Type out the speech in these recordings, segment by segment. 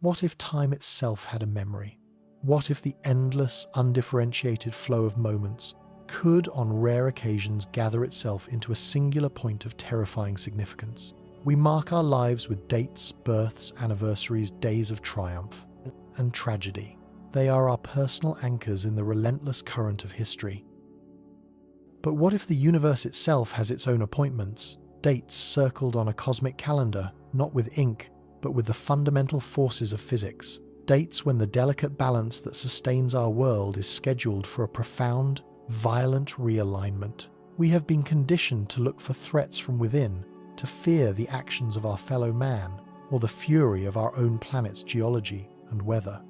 What if time itself had a memory? What if the endless, undifferentiated flow of moments could, on rare occasions, gather itself into a singular point of terrifying significance? We mark our lives with dates, births, anniversaries, days of triumph and tragedy. They are our personal anchors in the relentless current of history. But what if the universe itself has its own appointments, dates circled on a cosmic calendar, not with ink, but with the fundamental forces of physics? Dates when the delicate balance that sustains our world is scheduled for a profound, violent realignment. We have been conditioned to look for threats from within, to fear the actions of our fellow man, or the fury of our own planet's geology and weather.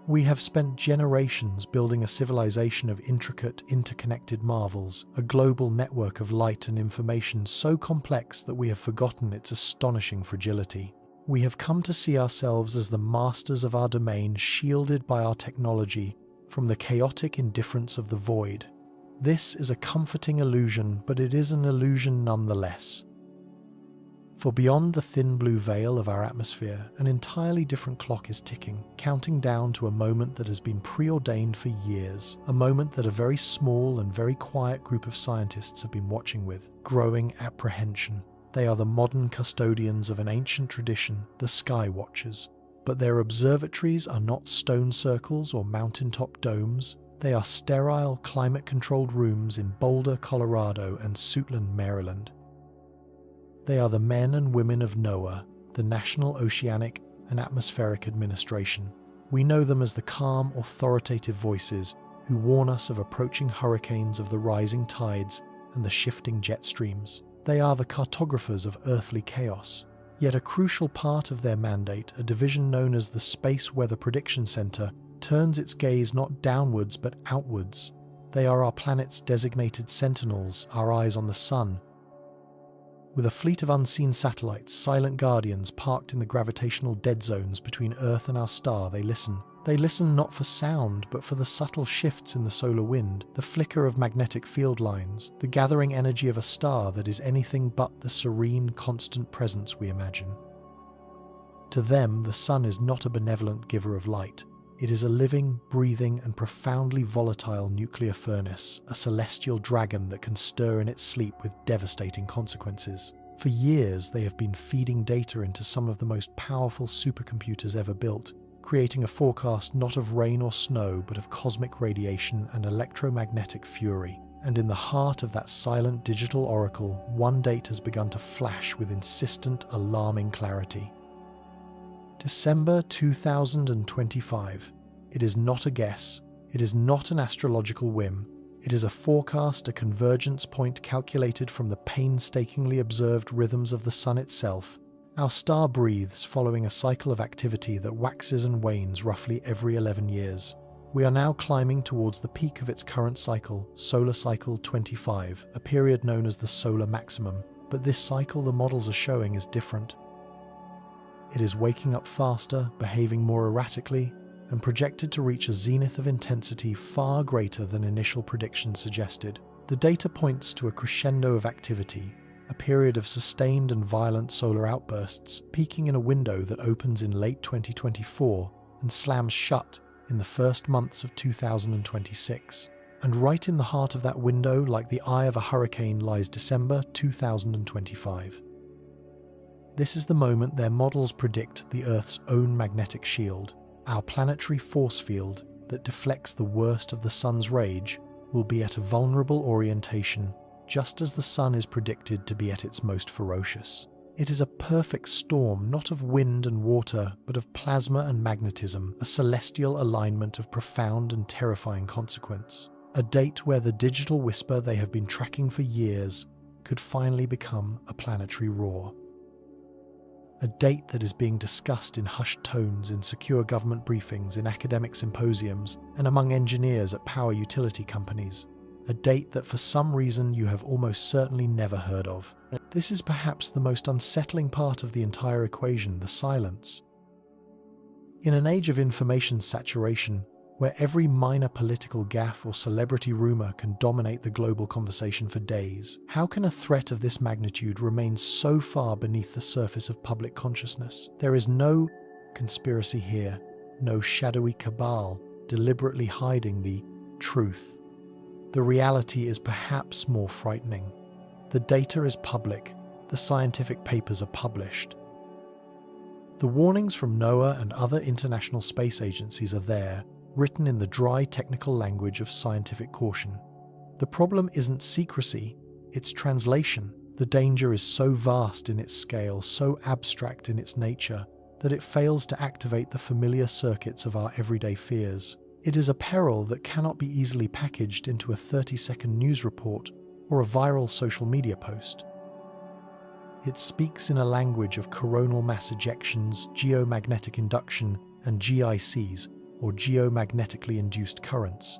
We have spent generations building a civilization of intricate, interconnected marvels, a global network of light and information so complex that we have forgotten its astonishing fragility. We have come to see ourselves as the masters of our domain, shielded by our technology from the chaotic indifference of the void. This is a comforting illusion, but it is an illusion nonetheless. For beyond the thin blue veil of our atmosphere, an entirely different clock is ticking, counting down to a moment that has been preordained for years, a moment that a very small and very quiet group of scientists have been watching with growing apprehension. They are the modern custodians of an ancient tradition, the Sky Watchers. But their observatories are not stone circles or mountaintop domes. They are sterile, climate-controlled rooms in Boulder, Colorado and Suitland, Maryland. They are the men and women of NOAA, the National Oceanic and Atmospheric Administration. We know them as the calm, authoritative voices who warn us of approaching hurricanes, of the rising tides and the shifting jet streams. They are the cartographers of earthly chaos. Yet a crucial part of their mandate, a division known as the Space Weather Prediction Center, turns its gaze not downwards but outwards. They are our planet's designated sentinels, our eyes on the sun. With a fleet of unseen satellites, silent guardians parked in the gravitational dead zones between Earth and our star, they listen. They listen not for sound, but for the subtle shifts in the solar wind, the flicker of magnetic field lines, the gathering energy of a star that is anything but the serene, constant presence we imagine. To them, the sun is not a benevolent giver of light. It is a living, breathing, and profoundly volatile nuclear furnace, a celestial dragon that can stir in its sleep with devastating consequences. For years, they have been feeding data into some of the most powerful supercomputers ever built, creating a forecast not of rain or snow, but of cosmic radiation and electromagnetic fury. And in the heart of that silent digital oracle, one date has begun to flash with insistent, alarming clarity. December 2025. It is not a guess. It is not an astrological whim. It is a forecast, a convergence point calculated from the painstakingly observed rhythms of the sun itself. Our star breathes following a cycle of activity that waxes and wanes roughly every 11 years. We are now climbing towards the peak of its current cycle, solar cycle 25, a period known as the solar maximum. But this cycle the models are showing is different. It is waking up faster, behaving more erratically, and projected to reach a zenith of intensity far greater than initial predictions suggested. The data points to a crescendo of activity, a period of sustained and violent solar outbursts, peaking in a window that opens in late 2024 and slams shut in the first months of 2026. And right in the heart of that window, like the eye of a hurricane, lies December 2025. This is the moment their models predict the Earth's own magnetic shield, our planetary force field that deflects the worst of the sun's rage, will be at a vulnerable orientation, just as the sun is predicted to be at its most ferocious. It is a perfect storm, not of wind and water, but of plasma and magnetism, a celestial alignment of profound and terrifying consequence. A date where the digital whisper they have been tracking for years could finally become a planetary roar. A date that is being discussed in hushed tones in secure government briefings, in academic symposiums, and among engineers at power utility companies. A date that for some reason you have almost certainly never heard of. This is perhaps the most unsettling part of the entire equation, the silence. In an age of information saturation, where every minor political gaffe or celebrity rumor can dominate the global conversation for days, how can a threat of this magnitude remain so far beneath the surface of public consciousness? There is no conspiracy here, no shadowy cabal deliberately hiding the truth. The reality is perhaps more frightening. The data is public, the scientific papers are published. The warnings from NOAA and other international space agencies are there, written in the dry technical language of scientific caution. The problem isn't secrecy, it's translation. The danger is so vast in its scale, so abstract in its nature, that it fails to activate the familiar circuits of our everyday fears. It is a peril that cannot be easily packaged into a 30-second news report or a viral social media post. It speaks in a language of coronal mass ejections, geomagnetic induction, and GICs, or geomagnetically induced currents.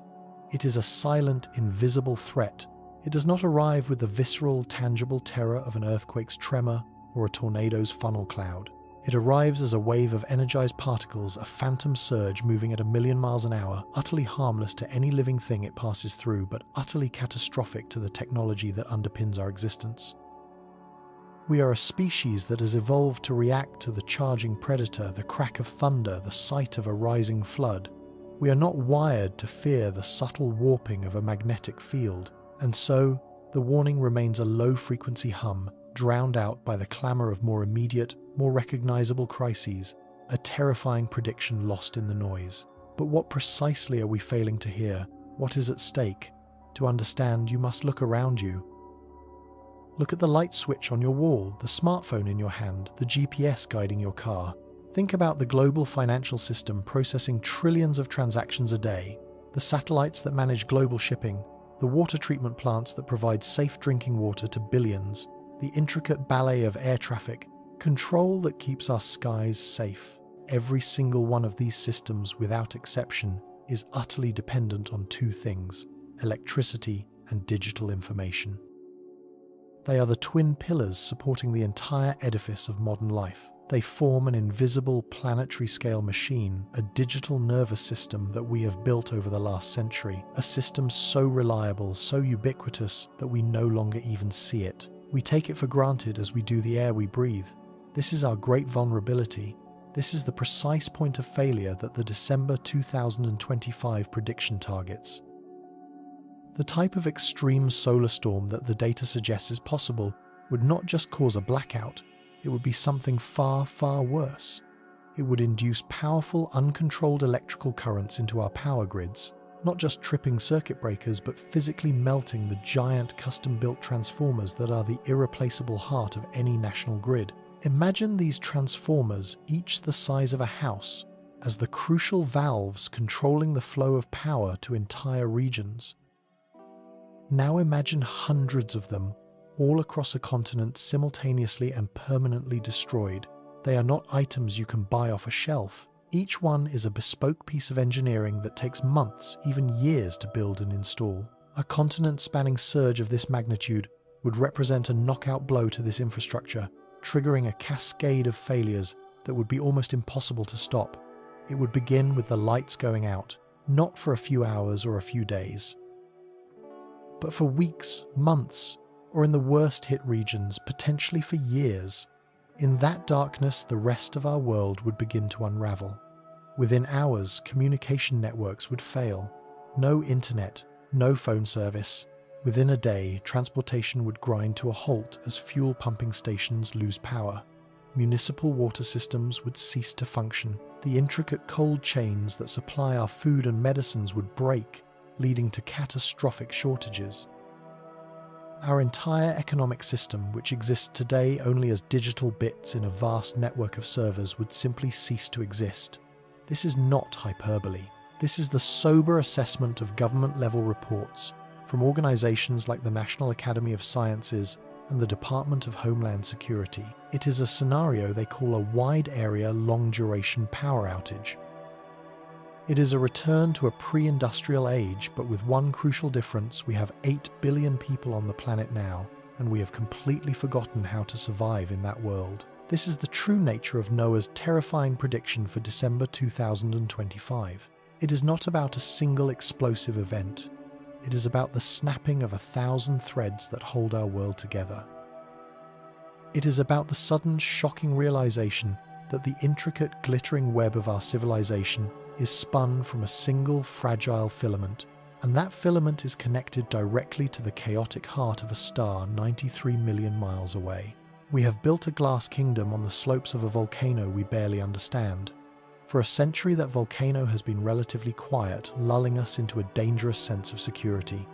It is a silent, invisible threat. It does not arrive with the visceral, tangible terror of an earthquake's tremor or a tornado's funnel cloud. It arrives as a wave of energized particles, a phantom surge moving at 1,000,000 miles an hour, utterly harmless to any living thing it passes through, but utterly catastrophic to the technology that underpins our existence. We are a species that has evolved to react to the charging predator, the crack of thunder, the sight of a rising flood. We are not wired to fear the subtle warping of a magnetic field, and so the warning remains a low-frequency hum, drowned out by the clamor of more immediate, more recognizable crises, a terrifying prediction lost in the noise. But what precisely are we failing to hear? What is at stake? To understand, you must look around you. Look at the light switch on your wall, the smartphone in your hand, the GPS guiding your car. Think about the global financial system processing trillions of transactions a day, the satellites that manage global shipping, the water treatment plants that provide safe drinking water to billions, the intricate ballet of air traffic, control that keeps our skies safe. Every single one of these systems, without exception, is utterly dependent on two things: electricity and digital information. They are the twin pillars supporting the entire edifice of modern life. They form an invisible planetary-scale machine, a digital nervous system that we have built over the last century, a system so reliable, so ubiquitous that we no longer even see it. We take it for granted as we do the air we breathe. This is our great vulnerability. This is the precise point of failure that the December 2025 prediction targets. The type of extreme solar storm that the data suggests is possible would not just cause a blackout, it would be something far, far worse. It would induce powerful, uncontrolled electrical currents into our power grids, not just tripping circuit breakers, but physically melting the giant custom-built transformers that are the irreplaceable heart of any national grid. Imagine these transformers, each the size of a house, as the crucial valves controlling the flow of power to entire regions. Now imagine hundreds of them, all across a continent, simultaneously and permanently destroyed. They are not items you can buy off a shelf. Each one is a bespoke piece of engineering that takes months, even years, to build and install. A continent-spanning surge of this magnitude would represent a knockout blow to this infrastructure, triggering a cascade of failures that would be almost impossible to stop. It would begin with the lights going out, not for a few hours or a few days, but for weeks, months, or in the worst-hit regions, potentially for years. In that darkness, the rest of our world would begin to unravel. Within hours, communication networks would fail. No internet, no phone service. Within a day, transportation would grind to a halt as fuel pumping stations lose power. Municipal water systems would cease to function. The intricate cold chains that supply our food and medicines would break, leading to catastrophic shortages. Our entire economic system, which exists today only as digital bits in a vast network of servers, would simply cease to exist. This is not hyperbole. This is the sober assessment of government-level reports from organizations like the National Academy of Sciences and the Department of Homeland Security. It is a scenario they call a wide-area, long-duration power outage. It is a return to a pre-industrial age, but with one crucial difference: we have 8 billion people on the planet now, and we have completely forgotten how to survive in that world. This is the true nature of NOAA's terrifying prediction for December 2025. It is not about a single explosive event. It is about the snapping of 1,000 threads that hold our world together. It is about the sudden, shocking realization that the intricate, glittering web of our civilization is spun from a single fragile filament, and that filament is connected directly to the chaotic heart of a star 93 million miles away. We have built a glass kingdom on the slopes of a volcano we barely understand. For a century, that volcano has been relatively quiet, lulling us into a dangerous sense of security.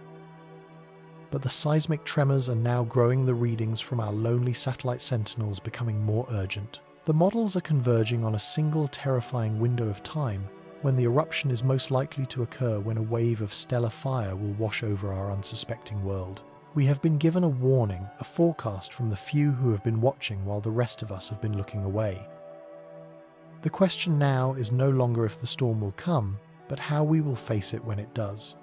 But the seismic tremors are now growing, the readings from our lonely satellite sentinels becoming more urgent. The models are converging on a single terrifying window of time when the eruption is most likely to occur, when a wave of stellar fire will wash over our unsuspecting world. We have been given a warning, a forecast from the few who have been watching while the rest of us have been looking away. The question now is no longer if the storm will come, but how we will face it when it does.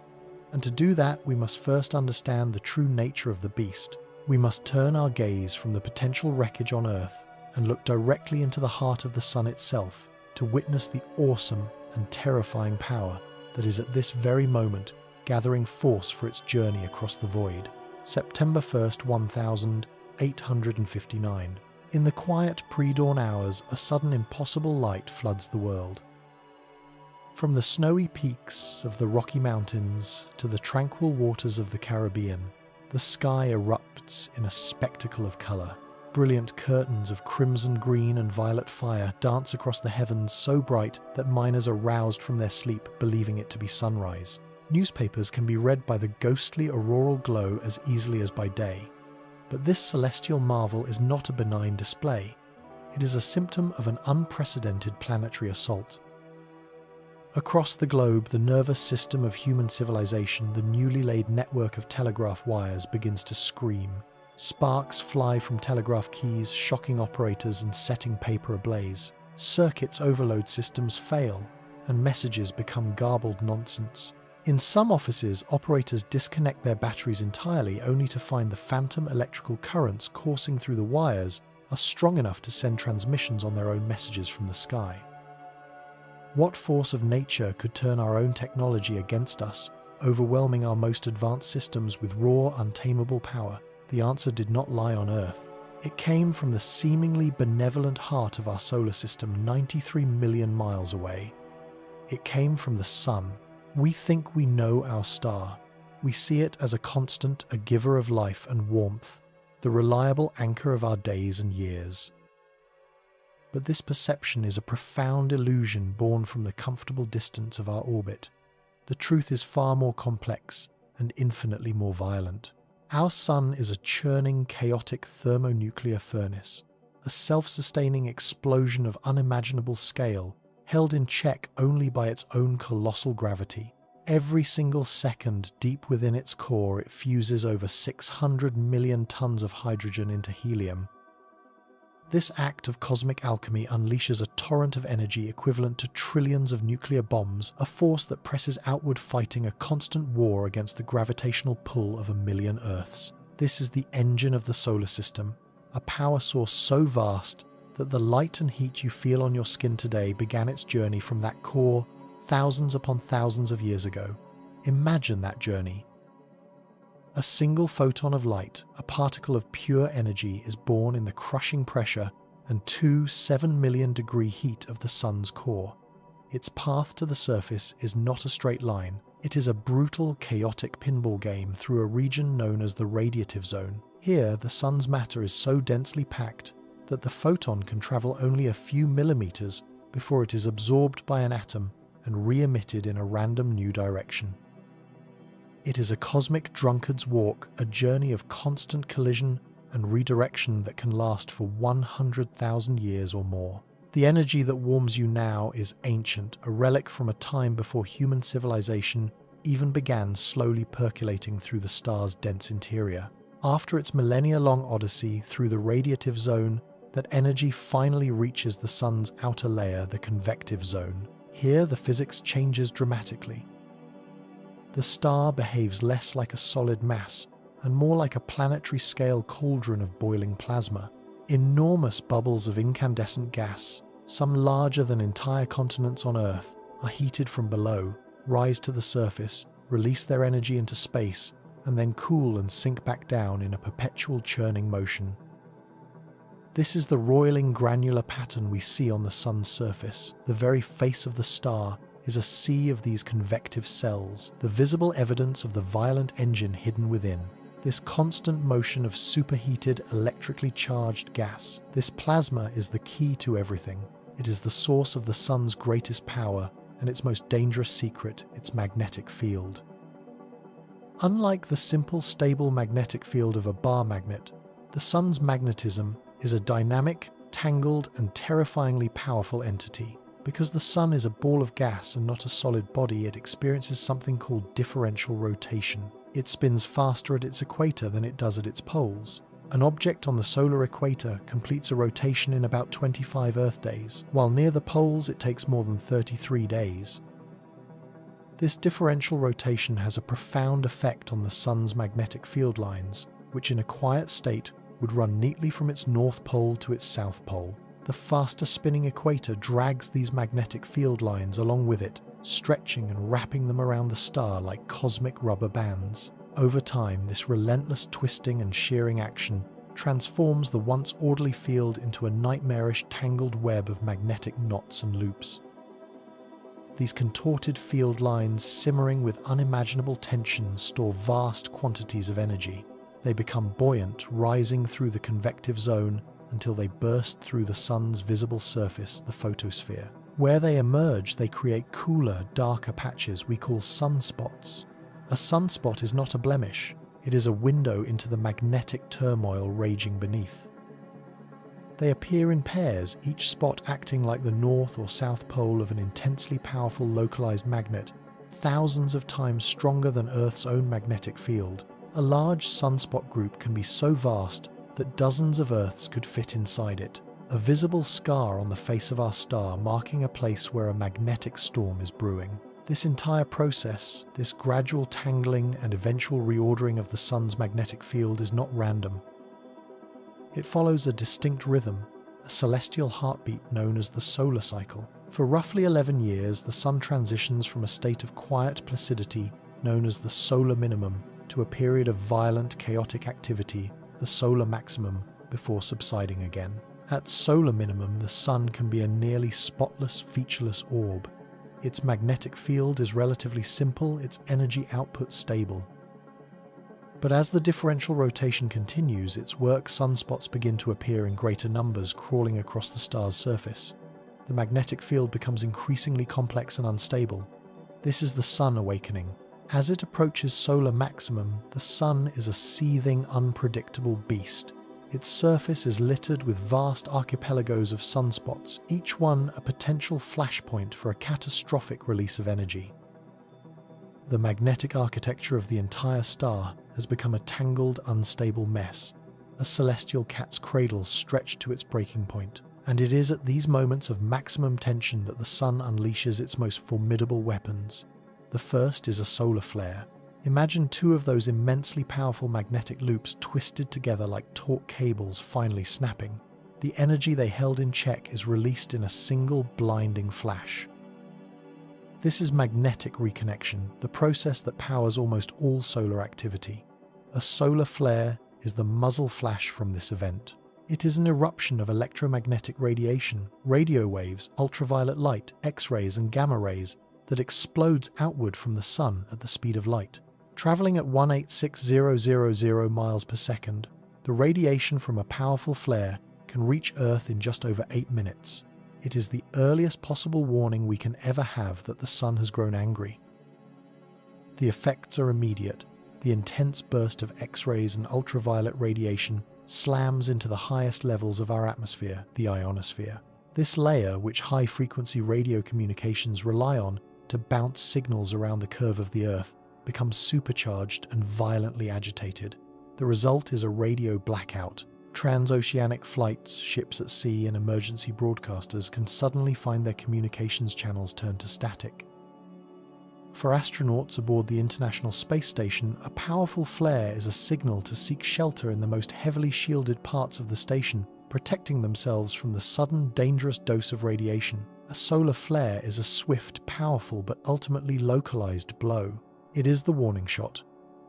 And to do that, we must first understand the true nature of the beast. We must turn our gaze from the potential wreckage on Earth and look directly into the heart of the sun itself to witness the awesome and terrifying power that is at this very moment gathering force for its journey across the void. September 1st, 1859. In the quiet pre-dawn hours, a sudden impossible light floods the world. From the snowy peaks of the Rocky Mountains to the tranquil waters of the Caribbean, the sky erupts in a spectacle of color. Brilliant curtains of crimson, green, and violet fire dance across the heavens, so bright that miners are roused from their sleep, believing it to be sunrise. Newspapers can be read by the ghostly auroral glow as easily as by day. But this celestial marvel is not a benign display. It is a symptom of an unprecedented planetary assault. Across the globe, the nervous system of human civilization, the newly laid network of telegraph wires, begins to scream. Sparks fly from telegraph keys, shocking operators and setting paper ablaze. Circuits overload, systems fail, and messages become garbled nonsense. In some offices, operators disconnect their batteries entirely, only to find the phantom electrical currents coursing through the wires are strong enough to send transmissions on their own messages from the sky. What force of nature could turn our own technology against us, overwhelming our most advanced systems with raw, untamable power? The answer did not lie on Earth. It came from the seemingly benevolent heart of our solar system 93 million miles away. It came from the sun. We think we know our star. We see it as a constant, a giver of life and warmth, the reliable anchor of our days and years. But this perception is a profound illusion born from the comfortable distance of our orbit. The truth is far more complex and infinitely more violent. Our sun is a churning, chaotic thermonuclear furnace, a self-sustaining explosion of unimaginable scale, held in check only by its own colossal gravity. Every single second, deep within its core, it fuses over 600 million tons of hydrogen into helium. This act of cosmic alchemy unleashes a torrent of energy equivalent to trillions of nuclear bombs, a force that presses outward, fighting a constant war against the gravitational pull of a million Earths. This is the engine of the solar system, a power source so vast that the light and heat you feel on your skin today began its journey from that core thousands upon thousands of years ago. Imagine that journey. A single photon of light, a particle of pure energy, is born in the crushing pressure and 7 million degree heat of the sun's core. Its path to the surface is not a straight line. It is a brutal, chaotic pinball game through a region known as the radiative zone. Here, the sun's matter is so densely packed that the photon can travel only a few millimeters before it is absorbed by an atom and re-emitted in a random new direction. It is a cosmic drunkard's walk, a journey of constant collision and redirection that can last for 100,000 years or more. The energy that warms you now is ancient, a relic from a time before human civilization even began slowly percolating through the star's dense interior. After its millennia-long odyssey through the radiative zone, that energy finally reaches the sun's outer layer, the convective zone. Here, the physics changes dramatically. The star behaves less like a solid mass and more like a planetary-scale cauldron of boiling plasma. Enormous bubbles of incandescent gas, some larger than entire continents on Earth, are heated from below, rise to the surface, release their energy into space, and then cool and sink back down in a perpetual churning motion. This is the roiling granular pattern we see on the sun's surface. The very face of the star is a sea of these convective cells, the visible evidence of the violent engine hidden within. This constant motion of superheated, electrically charged gas, this plasma is the key to everything. It is the source of the sun's greatest power and its most dangerous secret, its magnetic field. Unlike the simple, stable magnetic field of a bar magnet, the sun's magnetism is a dynamic, tangled, and terrifyingly powerful entity. Because the sun is a ball of gas and not a solid body, it experiences something called differential rotation. It spins faster at its equator than it does at its poles. An object on the solar equator completes a rotation in about 25 Earth days, while near the poles it takes more than 33 days. This differential rotation has a profound effect on the sun's magnetic field lines, which in a quiet state would run neatly from its north pole to its south pole. The faster spinning equator drags these magnetic field lines along with it, stretching and wrapping them around the star like cosmic rubber bands. Over time, this relentless twisting and shearing action transforms the once orderly field into a nightmarish tangled web of magnetic knots and loops. These contorted field lines, simmering with unimaginable tension, store vast quantities of energy. They become buoyant, rising through the convective zone until they burst through the sun's visible surface, the photosphere. Where they emerge, they create cooler, darker patches we call sunspots. A sunspot is not a blemish, it is a window into the magnetic turmoil raging beneath. They appear in pairs, each spot acting like the north or south pole of an intensely powerful localized magnet, thousands of times stronger than Earth's own magnetic field. A large sunspot group can be so vast that dozens of Earths could fit inside it, a visible scar on the face of our star marking a place where a magnetic storm is brewing. This entire process, this gradual tangling and eventual reordering of the sun's magnetic field is not random. It follows a distinct rhythm, a celestial heartbeat known as the solar cycle. For roughly 11 years, the sun transitions from a state of quiet placidity known as the solar minimum to a period of violent, chaotic activity, the solar maximum, before subsiding again. At solar minimum, the sun can be a nearly spotless, featureless orb. Its magnetic field is relatively simple, its energy output stable. But as the differential rotation continues, its work sunspots begin to appear in greater numbers, crawling across the star's surface. The magnetic field becomes increasingly complex and unstable. This is the sun awakening. As it approaches solar maximum, the sun is a seething, unpredictable beast. Its surface is littered with vast archipelagos of sunspots, each one a potential flashpoint for a catastrophic release of energy. The magnetic architecture of the entire star has become a tangled, unstable mess, a celestial cat's cradle stretched to its breaking point. And it is at these moments of maximum tension that the sun unleashes its most formidable weapons. The first is a solar flare. Imagine two of those immensely powerful magnetic loops twisted together like taut cables finally snapping. The energy they held in check is released in a single blinding flash. This is magnetic reconnection, the process that powers almost all solar activity. A solar flare is the muzzle flash from this event. It is an eruption of electromagnetic radiation, radio waves, ultraviolet light, X-rays and gamma rays that explodes outward from the sun at the speed of light. Traveling at 186,000 miles per second, the radiation from a powerful flare can reach Earth in just over 8 minutes. It is the earliest possible warning we can ever have that the sun has grown angry. The effects are immediate. The intense burst of X-rays and ultraviolet radiation slams into the highest levels of our atmosphere, the ionosphere. This layer, which high-frequency radio communications rely on to bounce signals around the curve of the Earth, becomes supercharged and violently agitated. The result is a radio blackout. Transoceanic flights, ships at sea, and emergency broadcasters can suddenly find their communications channels turned to static. For astronauts aboard the International Space Station, a powerful flare is a signal to seek shelter in the most heavily shielded parts of the station, protecting themselves from the sudden, dangerous dose of radiation. A solar flare is a swift, powerful, but ultimately localized blow. It is the warning shot,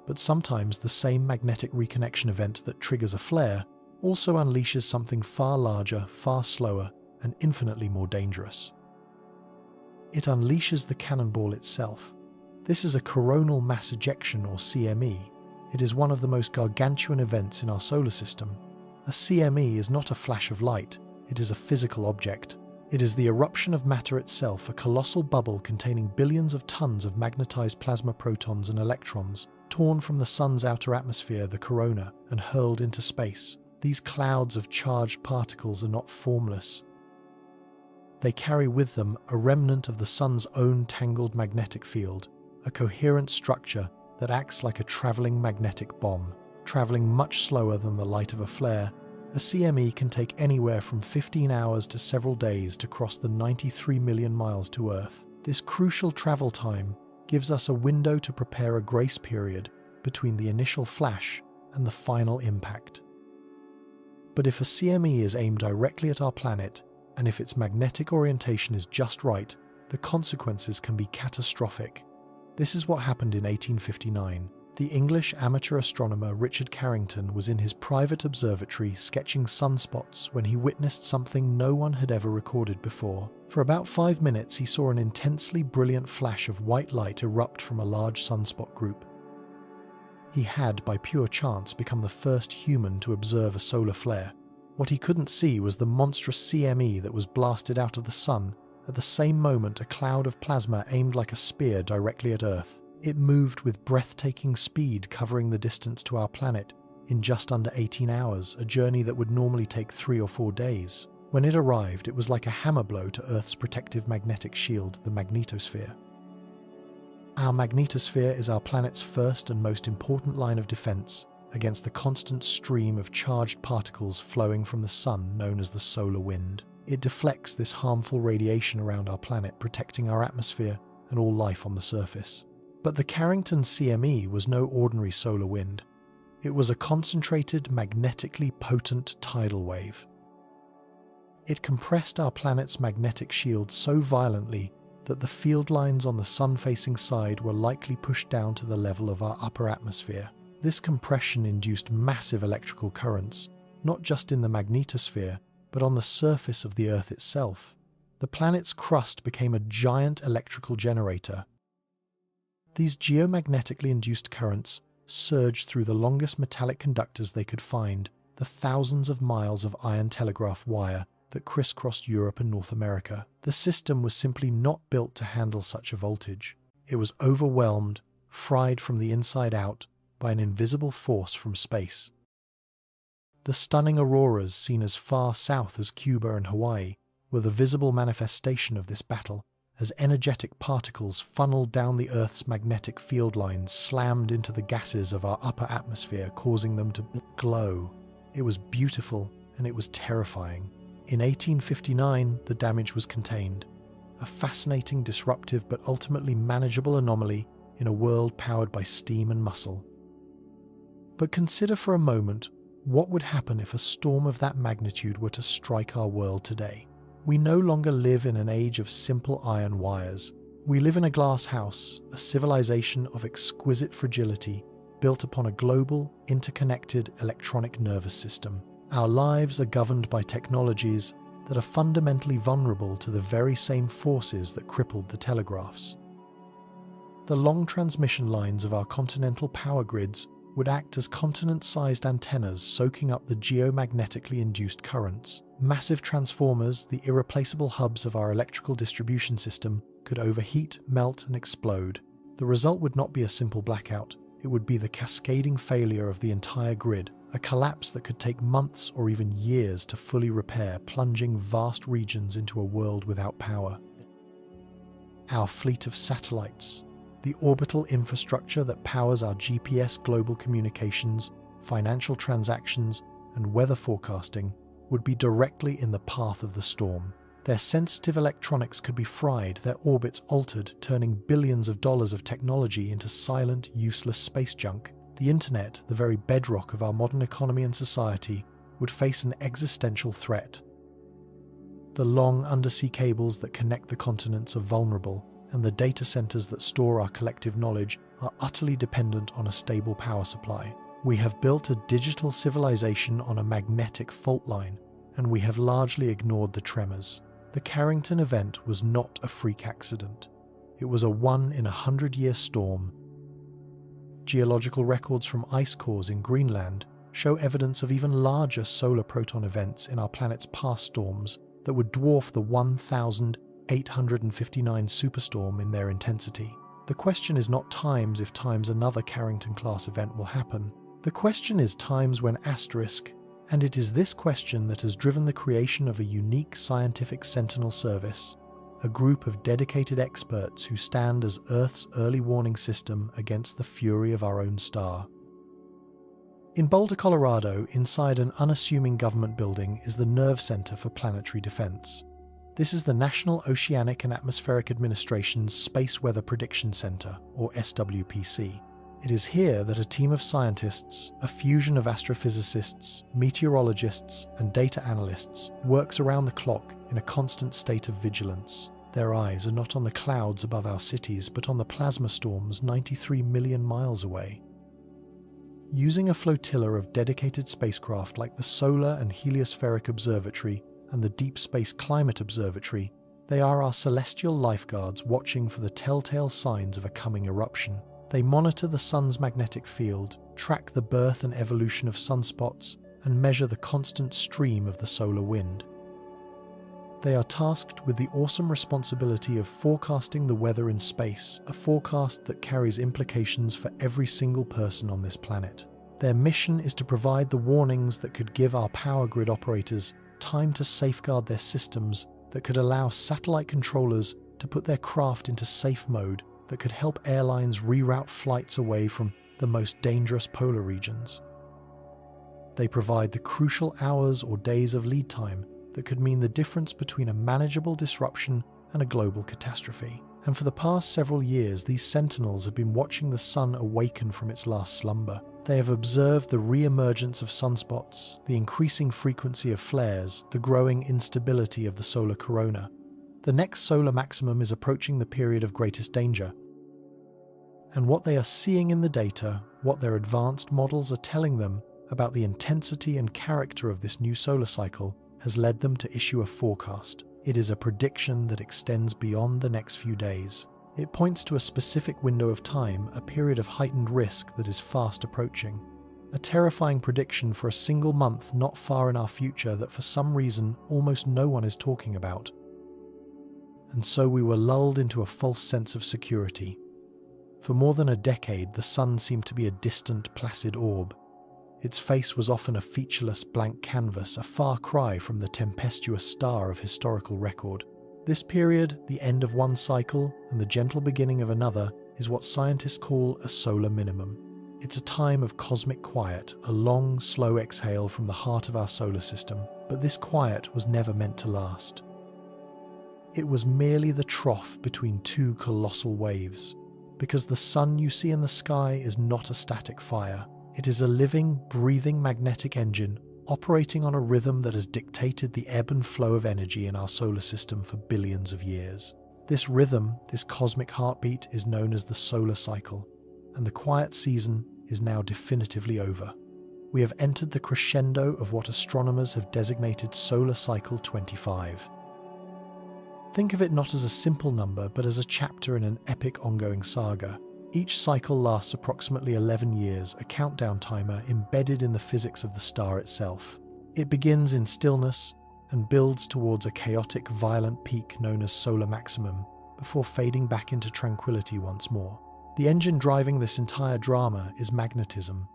but sometimes the same magnetic reconnection event that triggers a flare also unleashes something far larger, far slower, and infinitely more dangerous. It unleashes the cannonball itself. This is a coronal mass ejection, or CME. It is one of the most gargantuan events in our solar system. A CME is not a flash of light, it is a physical object. It is the eruption of matter itself, a colossal bubble containing billions of tons of magnetized plasma protons and electrons, torn from the sun's outer atmosphere, the corona, and hurled into space. These clouds of charged particles are not formless. They carry with them a remnant of the sun's own tangled magnetic field, a coherent structure that acts like a traveling magnetic bomb. Traveling much slower than the light of a flare, a CME can take anywhere from 15 hours to several days to cross the 93 million miles to Earth. This crucial travel time gives us a window to prepare a grace period between the initial flash and the final impact. But if a CME is aimed directly at our planet, and if its magnetic orientation is just right, the consequences can be catastrophic. This is what happened in 1859. The English amateur astronomer Richard Carrington was in his private observatory sketching sunspots when he witnessed something no one had ever recorded before. For about 5 minutes, he saw an intensely brilliant flash of white light erupt from a large sunspot group. He had, by pure chance, become the first human to observe a solar flare. What he couldn't see was the monstrous CME that was blasted out of the sun at the same moment a cloud of plasma aimed like a spear directly at Earth. It moved with breathtaking speed, covering the distance to our planet in just under 18 hours, a journey that would normally take 3 or 4 days. When it arrived, it was like a hammer blow to Earth's protective magnetic shield, the magnetosphere. Our magnetosphere is our planet's first and most important line of defense against the constant stream of charged particles flowing from the sun, known as the solar wind. It deflects this harmful radiation around our planet, protecting our atmosphere and all life on the surface. But the Carrington CME was no ordinary solar wind. It was a concentrated, magnetically potent tidal wave. It compressed our planet's magnetic shield so violently that the field lines on the sun-facing side were likely pushed down to the level of our upper atmosphere. This compression induced massive electrical currents, not just in the magnetosphere, but on the surface of the Earth itself. The planet's crust became a giant electrical generator. These geomagnetically induced currents surged through the longest metallic conductors they could find, the thousands of miles of iron telegraph wire that crisscrossed Europe and North America. The system was simply not built to handle such a voltage. It was overwhelmed, fried from the inside out by an invisible force from space. The stunning auroras seen as far south as Cuba and Hawaii were the visible manifestation of this battle, as energetic particles funneled down the Earth's magnetic field lines slammed into the gases of our upper atmosphere, causing them to glow. It was beautiful and it was terrifying. In 1859, the damage was contained, a fascinating, disruptive, but ultimately manageable anomaly in a world powered by steam and muscle. But consider for a moment what would happen if a storm of that magnitude were to strike our world today. We no longer live in an age of simple iron wires. We live in a glass house, a civilization of exquisite fragility, built upon a global, interconnected electronic nervous system. Our lives are governed by technologies that are fundamentally vulnerable to the very same forces that crippled the telegraphs. The long transmission lines of our continental power grids would act as continent-sized antennas soaking up the geomagnetically induced currents. Massive transformers, the irreplaceable hubs of our electrical distribution system, could overheat, melt, and explode. The result would not be a simple blackout. It would be the cascading failure of the entire grid, a collapse that could take months or even years to fully repair, plunging vast regions into a world without power. Our fleet of satellites, the orbital infrastructure that powers our GPS global communications, financial transactions, and weather forecasting, would be directly in the path of the storm. Their sensitive electronics could be fried, their orbits altered, turning billions of dollars of technology into silent, useless space junk. The internet, the very bedrock of our modern economy and society, would face an existential threat. The long undersea cables that connect the continents are vulnerable, and the data centers that store our collective knowledge are utterly dependent on a stable power supply. We have built a digital civilization on a magnetic fault line, and we have largely ignored the tremors. The Carrington Event was not a freak accident. It was a 1-in-100-year storm. Geological records from ice cores in Greenland show evidence of even larger solar proton events in our planet's past storms that would dwarf the 1,859 superstorm in their intensity. The question is not times if times another Carrington-class event will happen. The question is times when asterisk, and it is this question that has driven the creation of a unique scientific sentinel service, a group of dedicated experts who stand as Earth's early warning system against the fury of our own star. In Boulder, Colorado, inside an unassuming government building, is the Nerve Center for Planetary Defense. This is the National Oceanic and Atmospheric Administration's Space Weather Prediction Center, or SWPC. It is here that a team of scientists, a fusion of astrophysicists, meteorologists, and data analysts, works around the clock in a constant state of vigilance. Their eyes are not on the clouds above our cities, but on the plasma storms 93 million miles away. Using a flotilla of dedicated spacecraft like the Solar and Heliospheric Observatory and the Deep Space Climate Observatory, they are our celestial lifeguards watching for the telltale signs of a coming eruption. They monitor the sun's magnetic field, track the birth and evolution of sunspots, and measure the constant stream of the solar wind. They are tasked with the awesome responsibility of forecasting the weather in space, a forecast that carries implications for every single person on this planet. Their mission is to provide the warnings that could give our power grid operators time to safeguard their systems, that could allow satellite controllers to put their craft into safe mode, that could help airlines reroute flights away from the most dangerous polar regions. They provide the crucial hours or days of lead time that could mean the difference between a manageable disruption and a global catastrophe. And for the past several years, these sentinels have been watching the sun awaken from its last slumber. They have observed the re-emergence of sunspots, the increasing frequency of flares, the growing instability of the solar corona. The next solar maximum is approaching the period of greatest danger. And what they are seeing in the data, what their advanced models are telling them about the intensity and character of this new solar cycle, has led them to issue a forecast. It is a prediction that extends beyond the next few days. It points to a specific window of time, a period of heightened risk that is fast approaching. A terrifying prediction for a single month not far in our future that for some reason almost no one is talking about. And so we were lulled into a false sense of security. For more than a decade, the sun seemed to be a distant, placid orb. Its face was often a featureless blank canvas, a far cry from the tempestuous star of historical record. This period, the end of one cycle and the gentle beginning of another, is what scientists call a solar minimum. It's a time of cosmic quiet, a long, slow exhale from the heart of our solar system. But this quiet was never meant to last. It was merely the trough between two colossal waves. Because the sun you see in the sky is not a static fire. It is a living, breathing magnetic engine operating on a rhythm that has dictated the ebb and flow of energy in our solar system for billions of years. This rhythm, this cosmic heartbeat, is known as the solar cycle, and the quiet season is now definitively over. We have entered the crescendo of what astronomers have designated Solar Cycle 25. Think of it not as a simple number, but as a chapter in an epic ongoing saga. Each cycle lasts approximately 11 years, a countdown timer embedded in the physics of the star itself. It begins in stillness and builds towards a chaotic, violent peak known as solar maximum, before fading back into tranquility once more. The engine driving this entire drama is magnetism.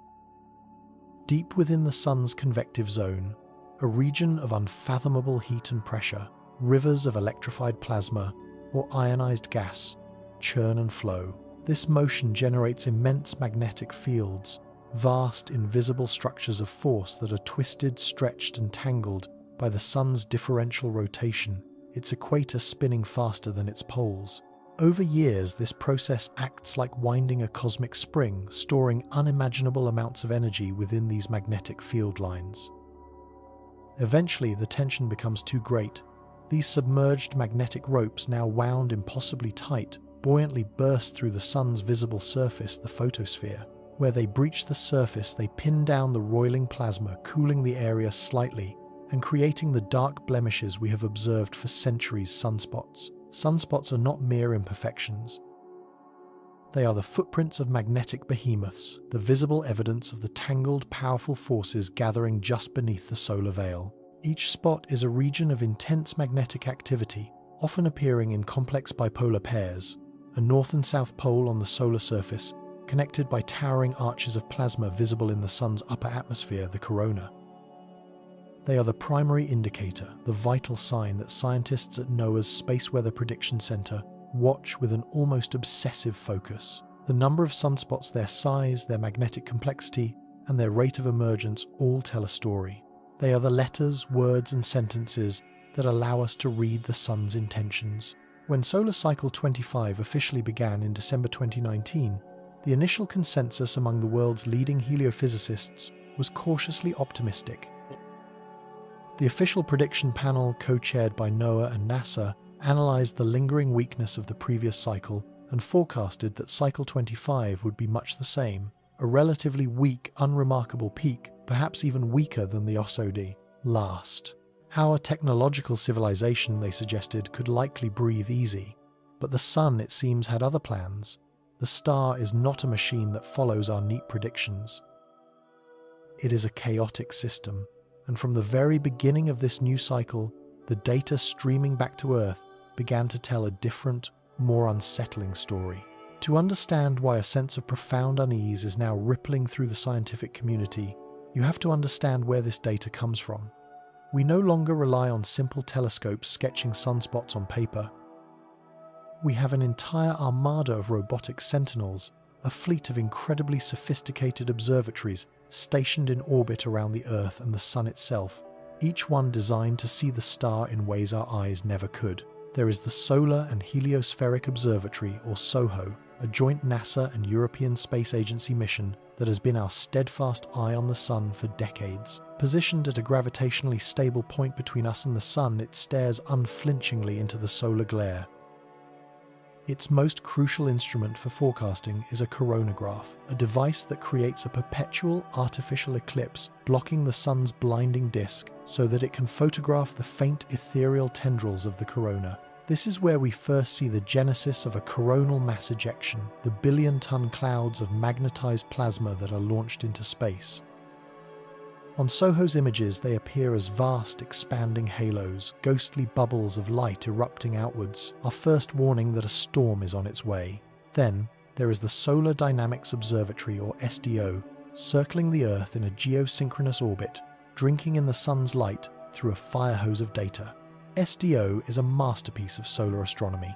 Deep within the sun's convective zone, a region of unfathomable heat and pressure, rivers of electrified plasma or ionized gas churn and flow. This motion generates immense magnetic fields, vast invisible structures of force that are twisted, stretched, and tangled by the sun's differential rotation, its equator spinning faster than its poles. Over years, this process acts like winding a cosmic spring, storing unimaginable amounts of energy within these magnetic field lines. Eventually, the tension becomes too great. These submerged magnetic ropes, now wound impossibly tight, buoyantly burst through the sun's visible surface, the photosphere. Where they breach the surface, they pin down the roiling plasma, cooling the area slightly and creating the dark blemishes we have observed for centuries: sunspots. Sunspots are not mere imperfections. They are the footprints of magnetic behemoths, the visible evidence of the tangled, powerful forces gathering just beneath the solar veil. Each spot is a region of intense magnetic activity, often appearing in complex bipolar pairs, a north and south pole on the solar surface, connected by towering arches of plasma visible in the sun's upper atmosphere, the corona. They are the primary indicator, the vital sign that scientists at NOAA's Space Weather Prediction Center watch with an almost obsessive focus. The number of sunspots, their size, their magnetic complexity, and their rate of emergence all tell a story. They are the letters, words, and sentences that allow us to read the sun's intentions. When Solar Cycle 25 officially began in December 2019, the initial consensus among the world's leading heliophysicists was cautiously optimistic. The official prediction panel, co-chaired by NOAA and NASA, analyzed the lingering weakness of the previous cycle and forecasted that Cycle 25 would be much the same, a relatively weak, unremarkable peak, perhaps even weaker than the OSOD, last. Our technological civilization, they suggested, could likely breathe easy, but the sun, it seems, had other plans. The star is not a machine that follows our neat predictions. It is a chaotic system, and from the very beginning of this new cycle, the data streaming back to Earth began to tell a different, more unsettling story. To understand why a sense of profound unease is now rippling through the scientific community, you have to understand where this data comes from. We no longer rely on simple telescopes sketching sunspots on paper. We have an entire armada of robotic sentinels, a fleet of incredibly sophisticated observatories stationed in orbit around the Earth and the Sun itself, each one designed to see the star in ways our eyes never could. There is the Solar and Heliospheric Observatory, or SOHO, a joint NASA and European Space Agency mission that has been our steadfast eye on the Sun for decades. Positioned at a gravitationally stable point between us and the Sun, it stares unflinchingly into the solar glare. Its most crucial instrument for forecasting is a coronagraph, a device that creates a perpetual artificial eclipse blocking the sun's blinding disk so that it can photograph the faint ethereal tendrils of the corona. This is where we first see the genesis of a coronal mass ejection, the billion-ton clouds of magnetized plasma that are launched into space. On SOHO's images, they appear as vast, expanding halos, ghostly bubbles of light erupting outwards, our first warning that a storm is on its way. Then, there is the Solar Dynamics Observatory, or SDO, circling the Earth in a geosynchronous orbit, drinking in the sun's light through a fire hose of data. SDO is a masterpiece of solar astronomy.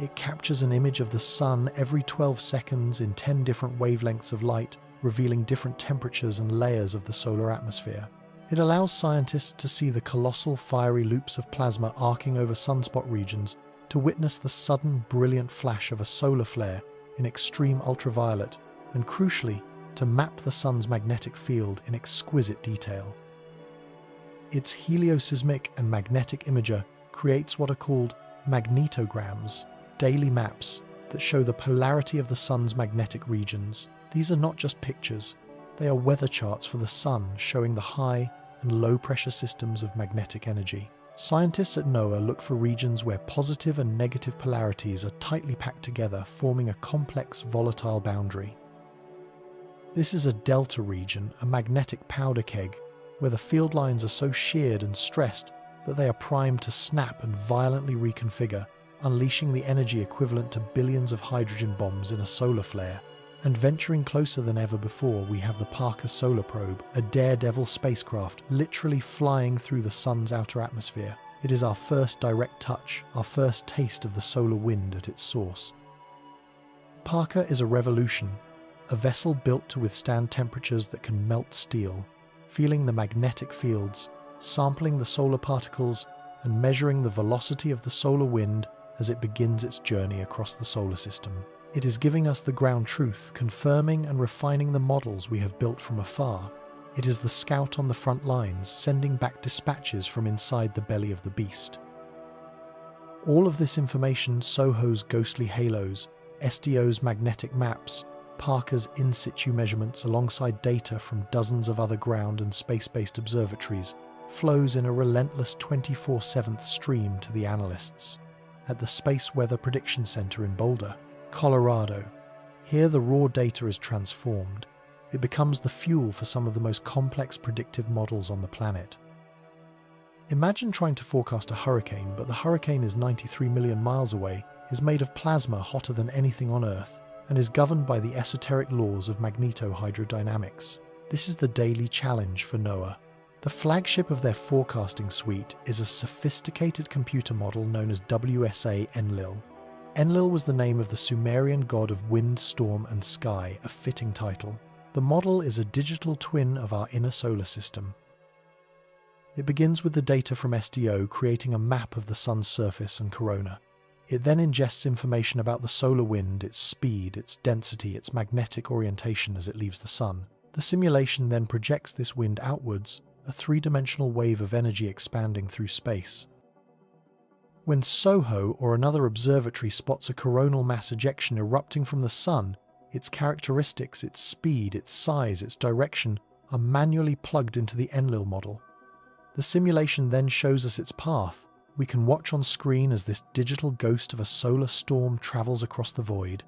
It captures an image of the sun every 12 seconds in 10 different wavelengths of light, revealing different temperatures and layers of the solar atmosphere. It allows scientists to see the colossal fiery loops of plasma arcing over sunspot regions, to witness the sudden brilliant flash of a solar flare in extreme ultraviolet, and crucially, to map the sun's magnetic field in exquisite detail. Its helioseismic and magnetic imager creates what are called magnetograms, daily maps that show the polarity of the sun's magnetic regions. These are not just pictures, they are weather charts for the sun showing the high and low pressure systems of magnetic energy. Scientists at NOAA look for regions where positive and negative polarities are tightly packed together, forming a complex volatile boundary. This is a delta region, a magnetic powder keg, where the field lines are so sheared and stressed that they are primed to snap and violently reconfigure, unleashing the energy equivalent to billions of hydrogen bombs in a solar flare. And venturing closer than ever before, we have the Parker Solar Probe, a daredevil spacecraft literally flying through the sun's outer atmosphere. It is our first direct touch, our first taste of the solar wind at its source. Parker is a revolution, a vessel built to withstand temperatures that can melt steel, feeling the magnetic fields, sampling the solar particles, and measuring the velocity of the solar wind as it begins its journey across the solar system. It is giving us the ground truth, confirming and refining the models we have built from afar. It is the scout on the front lines, sending back dispatches from inside the belly of the beast. All of this information, SOHO's ghostly halos, SDO's magnetic maps, Parker's in situ measurements alongside data from dozens of other ground and space-based observatories flows in a relentless 24/7 stream to the analysts at the Space Weather Prediction Center in Boulder, Colorado. Here the raw data is transformed. It becomes the fuel for some of the most complex predictive models on the planet. Imagine trying to forecast a hurricane, but the hurricane is 93 million miles away, is made of plasma hotter than anything on Earth, and is governed by the esoteric laws of magnetohydrodynamics. This is the daily challenge for NOAA. The flagship of their forecasting suite is a sophisticated computer model known as WSA-Enlil. Enlil was the name of the Sumerian god of wind, storm, and sky, a fitting title. The model is a digital twin of our inner solar system. It begins with the data from SDO creating a map of the sun's surface and corona. It then ingests information about the solar wind, its speed, its density, its magnetic orientation as it leaves the sun. The simulation then projects this wind outwards, a three-dimensional wave of energy expanding through space. When SOHO or another observatory spots a coronal mass ejection erupting from the sun, its characteristics, its speed, its size, its direction are manually plugged into the Enlil model. The simulation then shows us its path. We can watch on screen as this digital ghost of a solar storm travels across the void.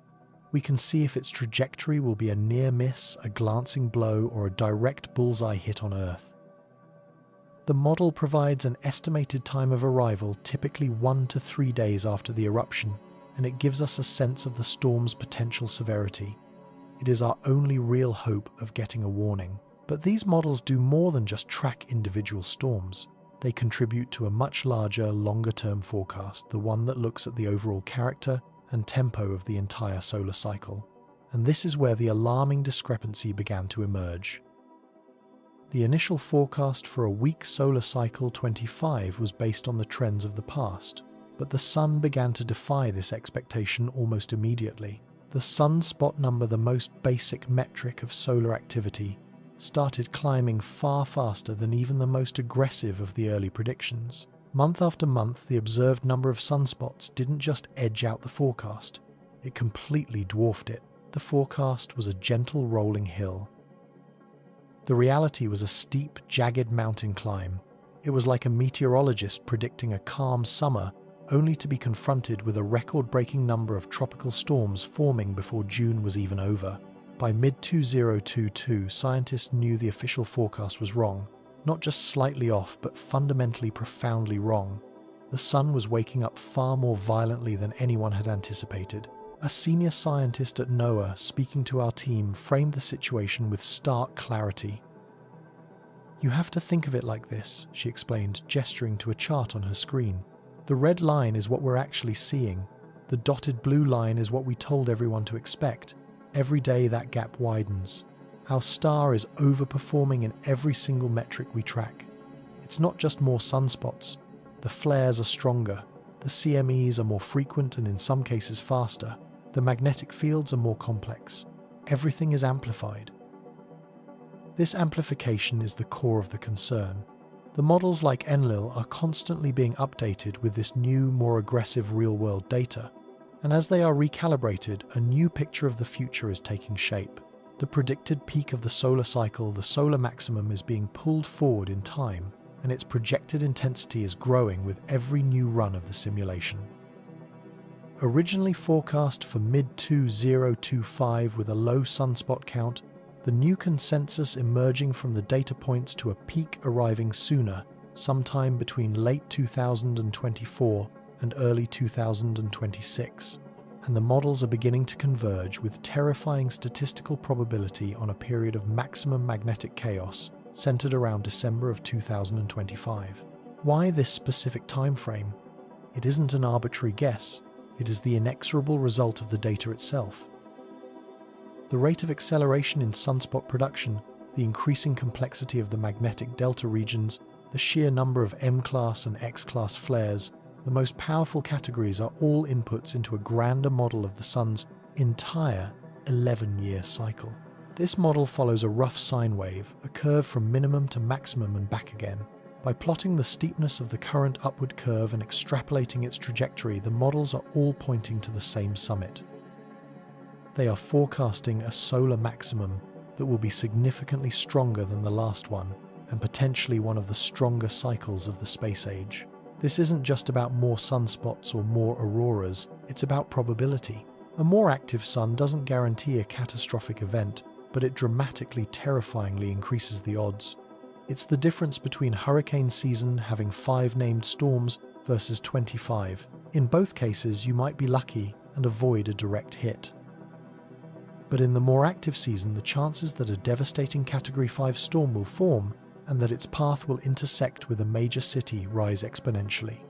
We can see if its trajectory will be a near miss, a glancing blow, or a direct bullseye hit on Earth. The model provides an estimated time of arrival, typically 1 to 3 days after the eruption, and it gives us a sense of the storm's potential severity. It is our only real hope of getting a warning. But these models do more than just track individual storms. They contribute to a much larger, longer-term forecast, the one that looks at the overall character and tempo of the entire solar cycle. And this is where the alarming discrepancy began to emerge. The initial forecast for a weak solar cycle 25 was based on the trends of the past, but the sun began to defy this expectation almost immediately. The sunspot number, the most basic metric of solar activity, started climbing far faster than even the most aggressive of the early predictions. Month after month, the observed number of sunspots didn't just edge out the forecast, it completely dwarfed it. The forecast was a gentle rolling hill. The reality was a steep, jagged mountain climb. It was like a meteorologist predicting a calm summer, only to be confronted with a record-breaking number of tropical storms forming before June was even over. By mid-2022, scientists knew the official forecast was wrong. Not just slightly off, but fundamentally profoundly wrong. The sun was waking up far more violently than anyone had anticipated. A senior scientist at NOAA, speaking to our team, framed the situation with stark clarity. "You have to think of it like this," she explained, gesturing to a chart on her screen. "The red line is what we're actually seeing. The dotted blue line is what we told everyone to expect. Every day that gap widens. Our star is overperforming in every single metric we track. It's not just more sunspots. The flares are stronger. The CMEs are more frequent and in some cases faster. The magnetic fields are more complex. Everything is amplified." This amplification is the core of the concern. The models like Enlil are constantly being updated with this new, more aggressive real-world data. And as they are recalibrated, a new picture of the future is taking shape. The predicted peak of the solar cycle, the solar maximum, is being pulled forward in time, and its projected intensity is growing with every new run of the simulation. Originally forecast for mid-2025 with a low sunspot count, the new consensus emerging from the data points to a peak arriving sooner, sometime between late 2024 and early 2026, and the models are beginning to converge with terrifying statistical probability on a period of maximum magnetic chaos centered around December of 2025. Why this specific time frame? It isn't an arbitrary guess, it is the inexorable result of the data itself. The rate of acceleration in sunspot production, the increasing complexity of the magnetic delta regions, the sheer number of M-class and X-class flares, the most powerful categories are all inputs into a grander model of the sun's entire 11-year cycle. This model follows a rough sine wave, a curve from minimum to maximum and back again. By plotting the steepness of the current upward curve and extrapolating its trajectory, the models are all pointing to the same summit. They are forecasting a solar maximum that will be significantly stronger than the last one, and potentially one of the stronger cycles of the space age. This isn't just about more sunspots or more auroras, it's about probability. A more active sun doesn't guarantee a catastrophic event, but it dramatically, terrifyingly increases the odds. It's the difference between hurricane season having 5 named storms versus 25. In both cases, you might be lucky and avoid a direct hit. But in the more active season, the chances that a devastating Category 5 storm will form and that its path will intersect with a major city rise exponentially.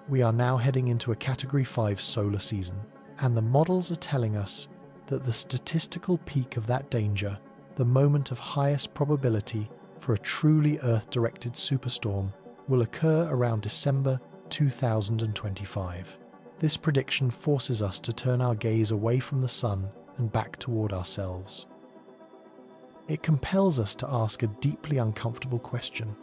We are now heading into a Category 5 solar season, and the models are telling us that the statistical peak of that danger, the moment of highest probability for a truly Earth-directed superstorm, will occur around December 2025. This prediction forces us to turn our gaze away from the sun and back toward ourselves. It compels us to ask a deeply uncomfortable question.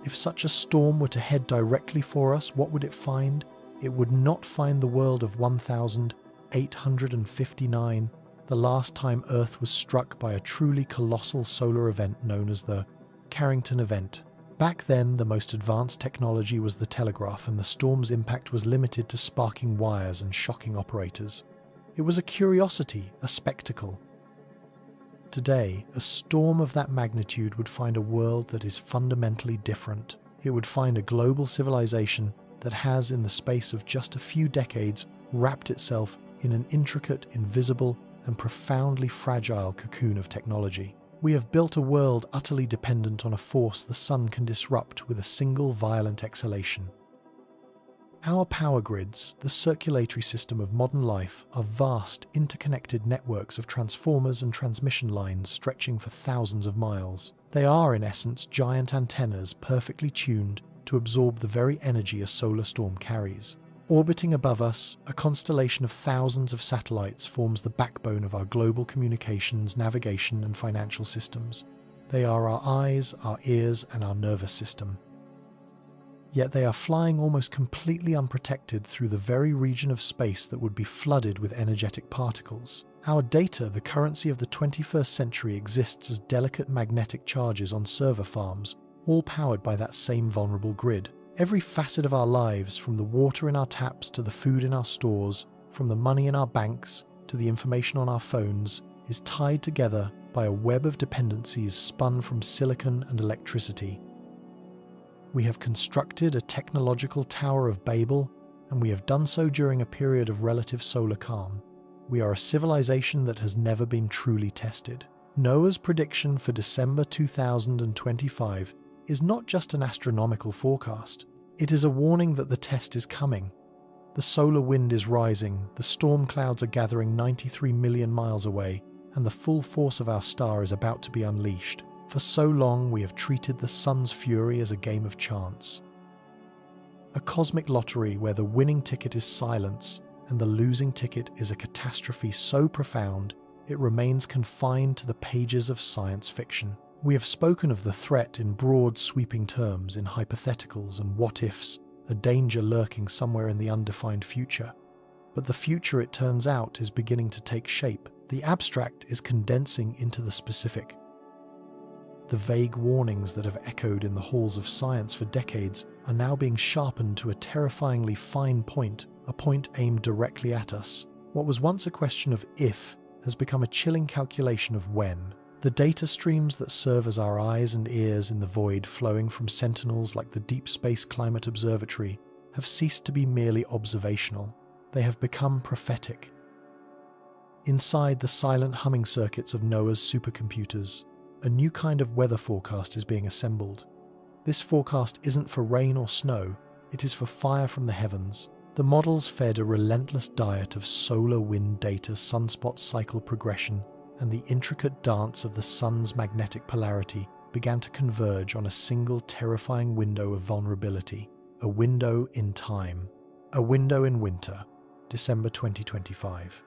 If such a storm were to head directly for us, what would it find? It would not find the world of 1859, the last time Earth was struck by a truly colossal solar event known as the Carrington Event. Back then, the most advanced technology was the telegraph, and the storm's impact was limited to sparking wires and shocking operators. It was a curiosity, a spectacle. Today, a storm of that magnitude would find a world that is fundamentally different. It would find a global civilization that has, in the space of just a few decades, wrapped itself in an intricate, invisible, and profoundly fragile cocoon of technology. We have built a world utterly dependent on a force the sun can disrupt with a single violent exhalation. Our power grids, the circulatory system of modern life, are vast, interconnected networks of transformers and transmission lines stretching for thousands of miles. They are, in essence, giant antennas perfectly tuned to absorb the very energy a solar storm carries. Orbiting above us, a constellation of thousands of satellites forms the backbone of our global communications, navigation, and financial systems. They are our eyes, our ears, and our nervous system. Yet they are flying almost completely unprotected through the very region of space that would be flooded with energetic particles. Our data, the currency of the 21st century, exists as delicate magnetic charges on server farms, all powered by that same vulnerable grid. Every facet of our lives, from the water in our taps to the food in our stores, from the money in our banks to the information on our phones, is tied together by a web of dependencies spun from silicon and electricity. We have constructed a technological Tower of Babel, and we have done so during a period of relative solar calm. We are a civilization that has never been truly tested. NOAA's prediction for December 2025 is not just an astronomical forecast. It is a warning that the test is coming. The solar wind is rising, the storm clouds are gathering 93 million miles away, and the full force of our star is about to be unleashed. For so long, we have treated the sun's fury as a game of chance. A cosmic lottery where the winning ticket is silence and the losing ticket is a catastrophe so profound it remains confined to the pages of science fiction. We have spoken of the threat in broad, sweeping terms, in hypotheticals and what-ifs, a danger lurking somewhere in the undefined future. But the future, it turns out, is beginning to take shape. The abstract is condensing into the specific. The vague warnings that have echoed in the halls of science for decades are now being sharpened to a terrifyingly fine point, a point aimed directly at us. What was once a question of if has become a chilling calculation of when. The data streams that serve as our eyes and ears in the void, flowing from sentinels like the Deep Space Climate Observatory, have ceased to be merely observational. They have become prophetic. Inside the silent humming circuits of NOAA's supercomputers, a new kind of weather forecast is being assembled. This forecast isn't for rain or snow, it is for fire from the heavens. The models fed a relentless diet of solar wind data, sunspot cycle progression, and the intricate dance of the sun's magnetic polarity began to converge on a single terrifying window of vulnerability, a window in time, a window in winter, December 2025.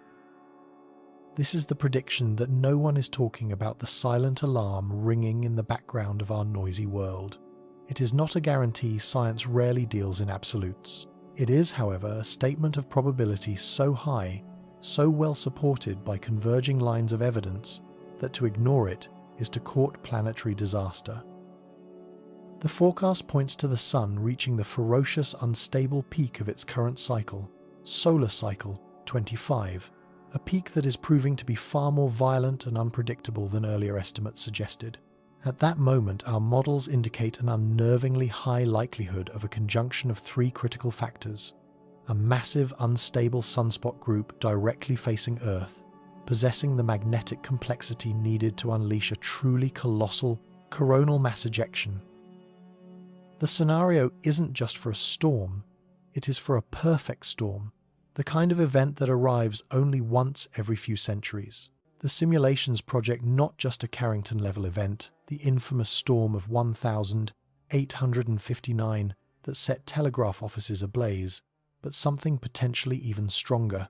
This is the prediction that no one is talking about, the silent alarm ringing in the background of our noisy world. It is not a guarantee. Science rarely deals in absolutes. It is, however, a statement of probability so high so well supported by converging lines of evidence that to ignore it is to court planetary disaster. The forecast points to the Sun reaching the ferocious, unstable peak of its current cycle, solar cycle 25, a peak that is proving to be far more violent and unpredictable than earlier estimates suggested. At that moment, our models indicate an unnervingly high likelihood of a conjunction of three critical factors: a massive, unstable sunspot group directly facing Earth, possessing the magnetic complexity needed to unleash a truly colossal coronal mass ejection. The scenario isn't just for a storm, it is for a perfect storm, the kind of event that arrives only once every few centuries. The simulations project not just a Carrington-level event, the infamous storm of 1859 that set telegraph offices ablaze, but something potentially even stronger,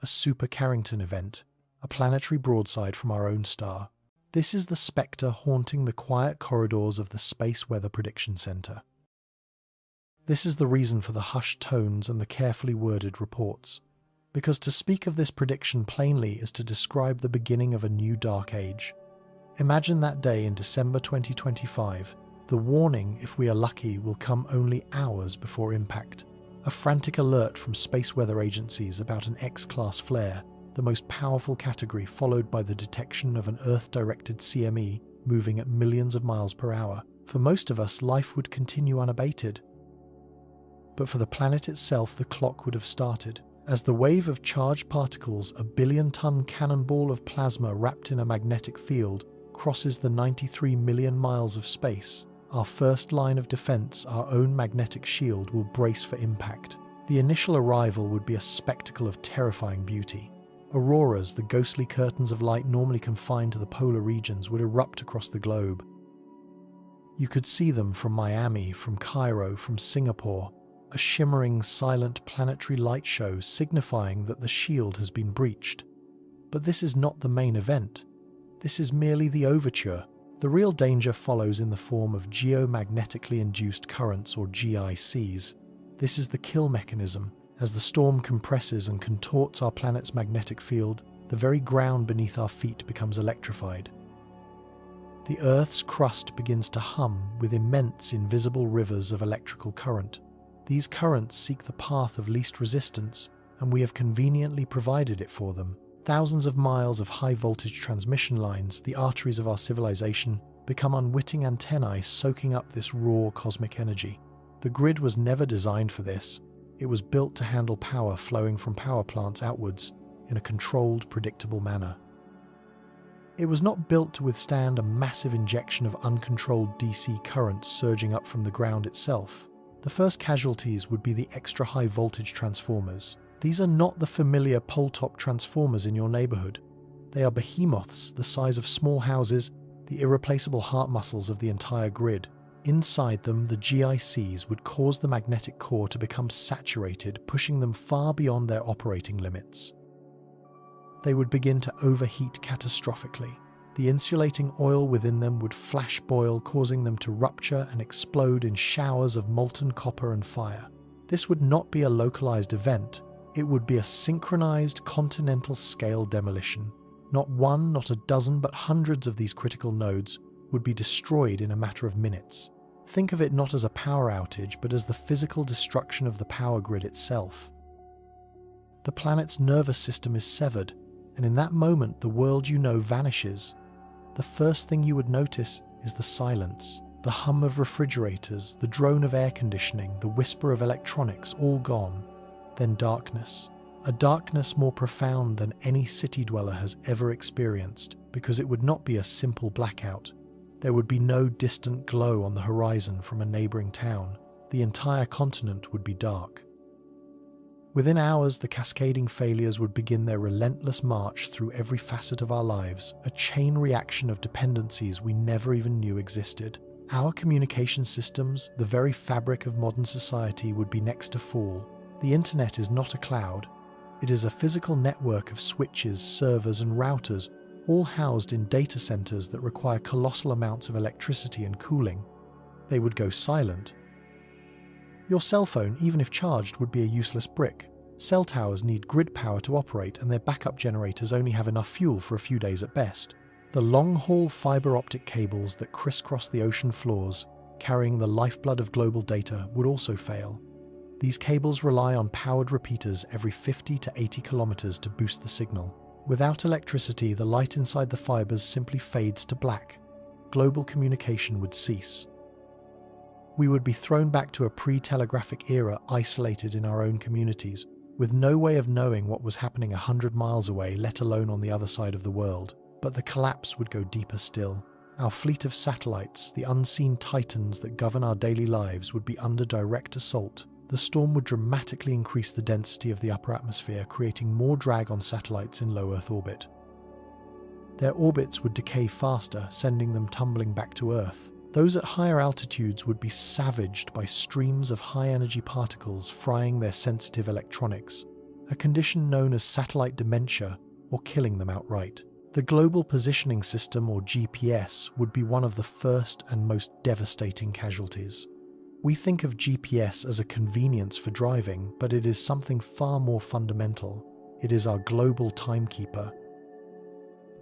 a super Carrington event, a planetary broadside from our own star. This is the spectre haunting the quiet corridors of the Space Weather Prediction Center. This is the reason for the hushed tones and the carefully worded reports, because to speak of this prediction plainly is to describe the beginning of a new dark age. Imagine that day in December 2025. The warning, if we are lucky, will come only hours before impact. A frantic alert from space weather agencies about an X-class flare, the most powerful category, followed by the detection of an Earth-directed CME moving at millions of miles per hour. For most of us, life would continue unabated. But for the planet itself, the clock would have started. As the wave of charged particles, a billion-ton cannonball of plasma wrapped in a magnetic field, crosses the 93 million miles of space, our first line of defense, our own magnetic shield, will brace for impact. The initial arrival would be a spectacle of terrifying beauty. Auroras, the ghostly curtains of light normally confined to the polar regions, would erupt across the globe. You could see them from Miami, from Cairo, from Singapore, a shimmering, silent planetary light show signifying that the shield has been breached. But this is not the main event. This is merely the overture. The real danger follows in the form of geomagnetically induced currents, or GICs. This is the kill mechanism. As the storm compresses and contorts our planet's magnetic field, the very ground beneath our feet becomes electrified. The Earth's crust begins to hum with immense invisible rivers of electrical current. These currents seek the path of least resistance, and we have conveniently provided it for them. Thousands of miles of high-voltage transmission lines, the arteries of our civilization, become unwitting antennae soaking up this raw cosmic energy. The grid was never designed for this. It was built to handle power flowing from power plants outwards in a controlled, predictable manner. It was not built to withstand a massive injection of uncontrolled DC currents surging up from the ground itself. The first casualties would be the extra high voltage transformers. These are not the familiar pole-top transformers in your neighborhood. They are behemoths the size of small houses, the irreplaceable heart muscles of the entire grid. Inside them, the GICs would cause the magnetic core to become saturated, pushing them far beyond their operating limits. They would begin to overheat catastrophically. The insulating oil within them would flash boil, causing them to rupture and explode in showers of molten copper and fire. This would not be a localized event. It would be a synchronized continental-scale demolition. Not one, not a dozen, but hundreds of these critical nodes would be destroyed in a matter of minutes. Think of it not as a power outage, but as the physical destruction of the power grid itself. The planet's nervous system is severed, and in that moment the world you know vanishes. The first thing you would notice is the silence, the hum of refrigerators, the drone of air conditioning, the whisper of electronics, all gone. Then darkness. A darkness more profound than any city dweller has ever experienced, because it would not be a simple blackout. There would be no distant glow on the horizon from a neighboring town. The entire continent would be dark. Within hours, the cascading failures would begin their relentless march through every facet of our lives, a chain reaction of dependencies we never even knew existed. Our communication systems, the very fabric of modern society, would be next to fall. The internet is not a cloud. It is a physical network of switches, servers, and routers, all housed in data centers that require colossal amounts of electricity and cooling. They would go silent. Your cell phone, even if charged, would be a useless brick. Cell towers need grid power to operate, and their backup generators only have enough fuel for a few days at best. The long-haul fiber optic cables that crisscross the ocean floors, carrying the lifeblood of global data, would also fail. These cables rely on powered repeaters every 50 to 80 kilometers to boost the signal. Without electricity, the light inside the fibers simply fades to black. Global communication would cease. We would be thrown back to a pre-telegraphic era, isolated in our own communities, with no way of knowing what was happening 100 miles away, let alone on the other side of the world. But the collapse would go deeper still. Our fleet of satellites, the unseen titans that govern our daily lives, would be under direct assault. The storm would dramatically increase the density of the upper atmosphere, creating more drag on satellites in low Earth orbit. Their orbits would decay faster, sending them tumbling back to Earth. Those at higher altitudes would be savaged by streams of high-energy particles frying their sensitive electronics, a condition known as satellite dementia, or killing them outright. The Global Positioning System, or GPS, would be one of the first and most devastating casualties. We think of GPS as a convenience for driving, but it is something far more fundamental. It is our global timekeeper.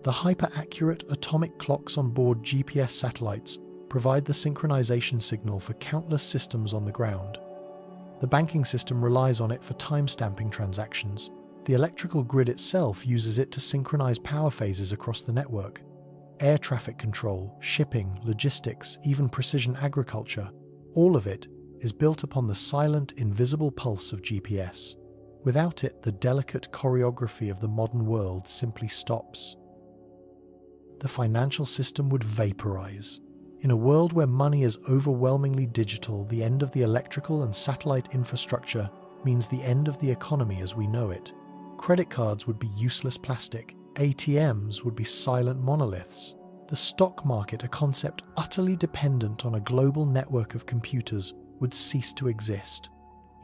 The hyper-accurate atomic clocks on board GPS satellites provide the synchronization signal for countless systems on the ground. The banking system relies on it for time-stamping transactions. The electrical grid itself uses it to synchronize power phases across the network. Air traffic control, shipping, logistics, even precision agriculture, all of it is built upon the silent, invisible pulse of GPS. Without it, the delicate choreography of the modern world simply stops. The financial system would vaporize. In a world where money is overwhelmingly digital, the end of the electrical and satellite infrastructure means the end of the economy as we know it. Credit cards would be useless plastic. ATMs would be silent monoliths. The stock market, a concept utterly dependent on a global network of computers, would cease to exist.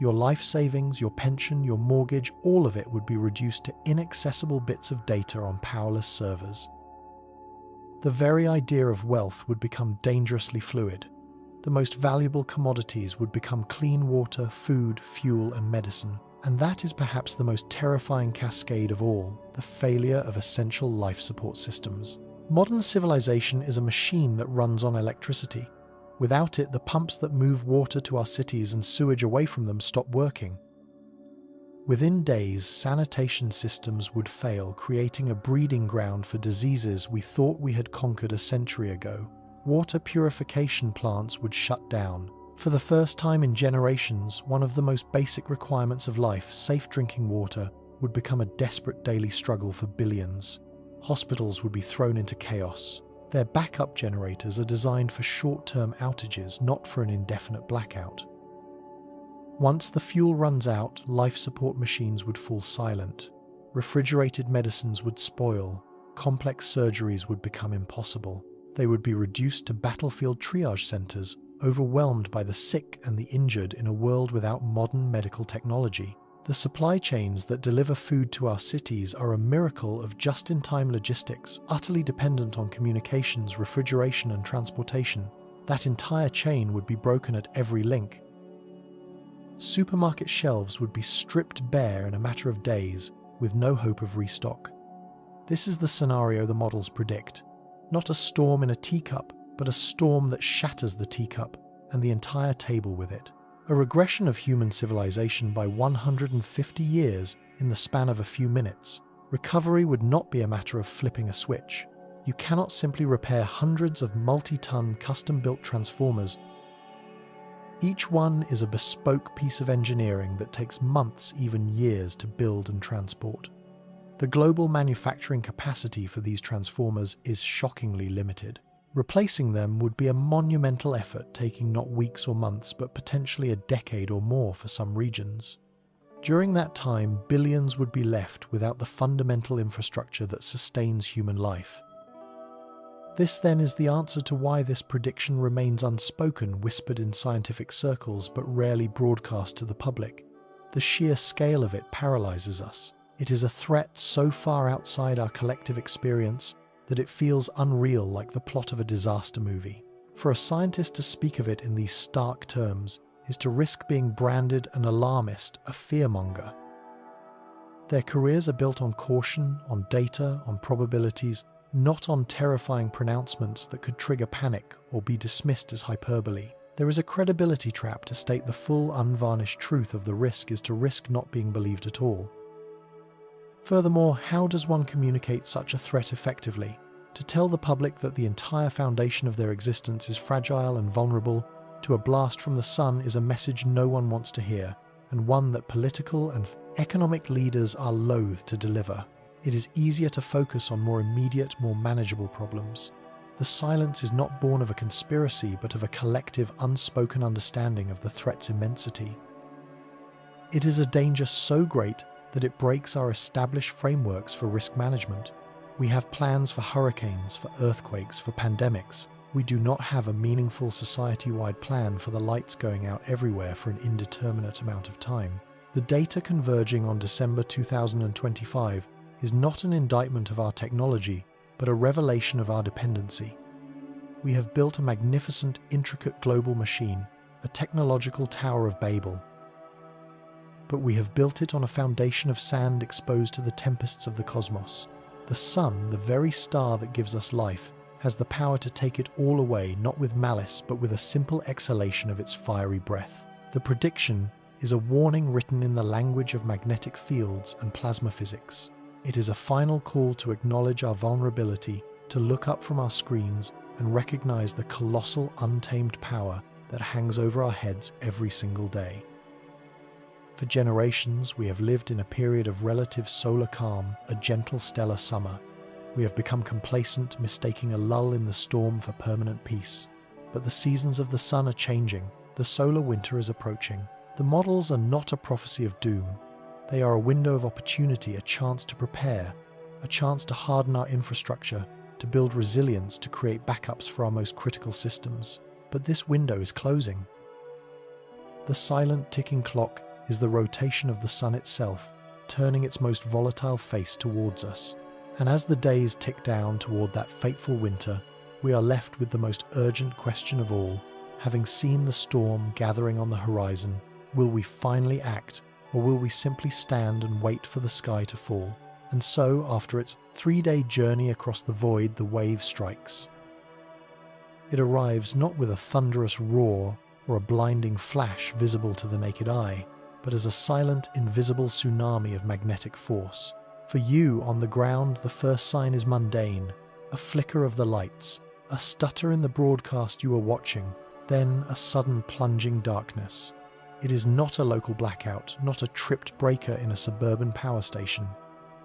Your life savings, your pension, your mortgage, all of it would be reduced to inaccessible bits of data on powerless servers. The very idea of wealth would become dangerously fluid. The most valuable commodities would become clean water, food, fuel, and medicine. And that is perhaps the most terrifying cascade of all, the failure of essential life support systems. Modern civilization is a machine that runs on electricity. Without it, the pumps that move water to our cities and sewage away from them stop working. Within days, sanitation systems would fail, creating a breeding ground for diseases we thought we had conquered a century ago. Water purification plants would shut down. For the first time in generations, one of the most basic requirements of life, safe drinking water, would become a desperate daily struggle for billions. Hospitals would be thrown into chaos. Their backup generators are designed for short-term outages, not for an indefinite blackout. Once the fuel runs out, life support machines would fall silent. Refrigerated medicines would spoil. Complex surgeries would become impossible. They would be reduced to battlefield triage centers, overwhelmed by the sick and the injured in a world without modern medical technology. The supply chains that deliver food to our cities are a miracle of just-in-time logistics, utterly dependent on communications, refrigeration, and transportation. That entire chain would be broken at every link. Supermarket shelves would be stripped bare in a matter of days, with no hope of restock. This is the scenario the models predict. Not a storm in a teacup, but a storm that shatters the teacup and the entire table with it. A regression of human civilization by 150 years in the span of a few minutes. Recovery would not be a matter of flipping a switch. You cannot simply repair hundreds of multi-ton custom-built transformers. Each one is a bespoke piece of engineering that takes months, even years, to build and transport. The global manufacturing capacity for these transformers is shockingly limited. Replacing them would be a monumental effort, taking not weeks or months, but potentially a decade or more for some regions. During that time, billions would be left without the fundamental infrastructure that sustains human life. This then is the answer to why this prediction remains unspoken, whispered in scientific circles, but rarely broadcast to the public. The sheer scale of it paralyzes us. It is a threat so far outside our collective experience that it feels unreal, like the plot of a disaster movie. For a scientist to speak of it in these stark terms is to risk being branded an alarmist, a fearmonger. Their careers are built on caution, on data, on probabilities, not on terrifying pronouncements that could trigger panic or be dismissed as hyperbole. There is a credibility trap to state the full, unvarnished truth of the risk is to risk not being believed at all. Furthermore, how does one communicate such a threat effectively? To tell the public that the entire foundation of their existence is fragile and vulnerable to a blast from the sun is a message no one wants to hear, and one that political and economic leaders are loath to deliver. It is easier to focus on more immediate, more manageable problems. The silence is not born of a conspiracy, but of a collective, unspoken understanding of the threat's immensity. It is a danger so great that it breaks our established frameworks for risk management. We have plans for hurricanes, for earthquakes, for pandemics. We do not have a meaningful society-wide plan for the lights going out everywhere for an indeterminate amount of time. The data converging on December 2025 is not an indictment of our technology, but a revelation of our dependency. We have built a magnificent, intricate global machine, a technological Tower of Babel. But we have built it on a foundation of sand exposed to the tempests of the cosmos. The sun, the very star that gives us life, has the power to take it all away, not with malice, but with a simple exhalation of its fiery breath. The prediction is a warning written in the language of magnetic fields and plasma physics. It is a final call to acknowledge our vulnerability, to look up from our screens and recognize the colossal, untamed power that hangs over our heads every single day. For generations, we have lived in a period of relative solar calm, a gentle stellar summer. We have become complacent, mistaking a lull in the storm for permanent peace. But the seasons of the sun are changing. The solar winter is approaching. The models are not a prophecy of doom. They are a window of opportunity, a chance to prepare, a chance to harden our infrastructure, to build resilience, to create backups for our most critical systems. But this window is closing. The silent ticking clock is the rotation of the sun itself, turning its most volatile face towards us. And as the days tick down toward that fateful winter, we are left with the most urgent question of all. Having seen the storm gathering on the horizon, will we finally act, or will we simply stand and wait for the sky to fall? And so, after its 3-day journey across the void, the wave strikes. It arrives not with a thunderous roar or a blinding flash visible to the naked eye, but as a silent, invisible tsunami of magnetic force. For you, on the ground, the first sign is mundane, a flicker of the lights, a stutter in the broadcast you are watching, then a sudden plunging darkness. It is not a local blackout, not a tripped breaker in a suburban power station.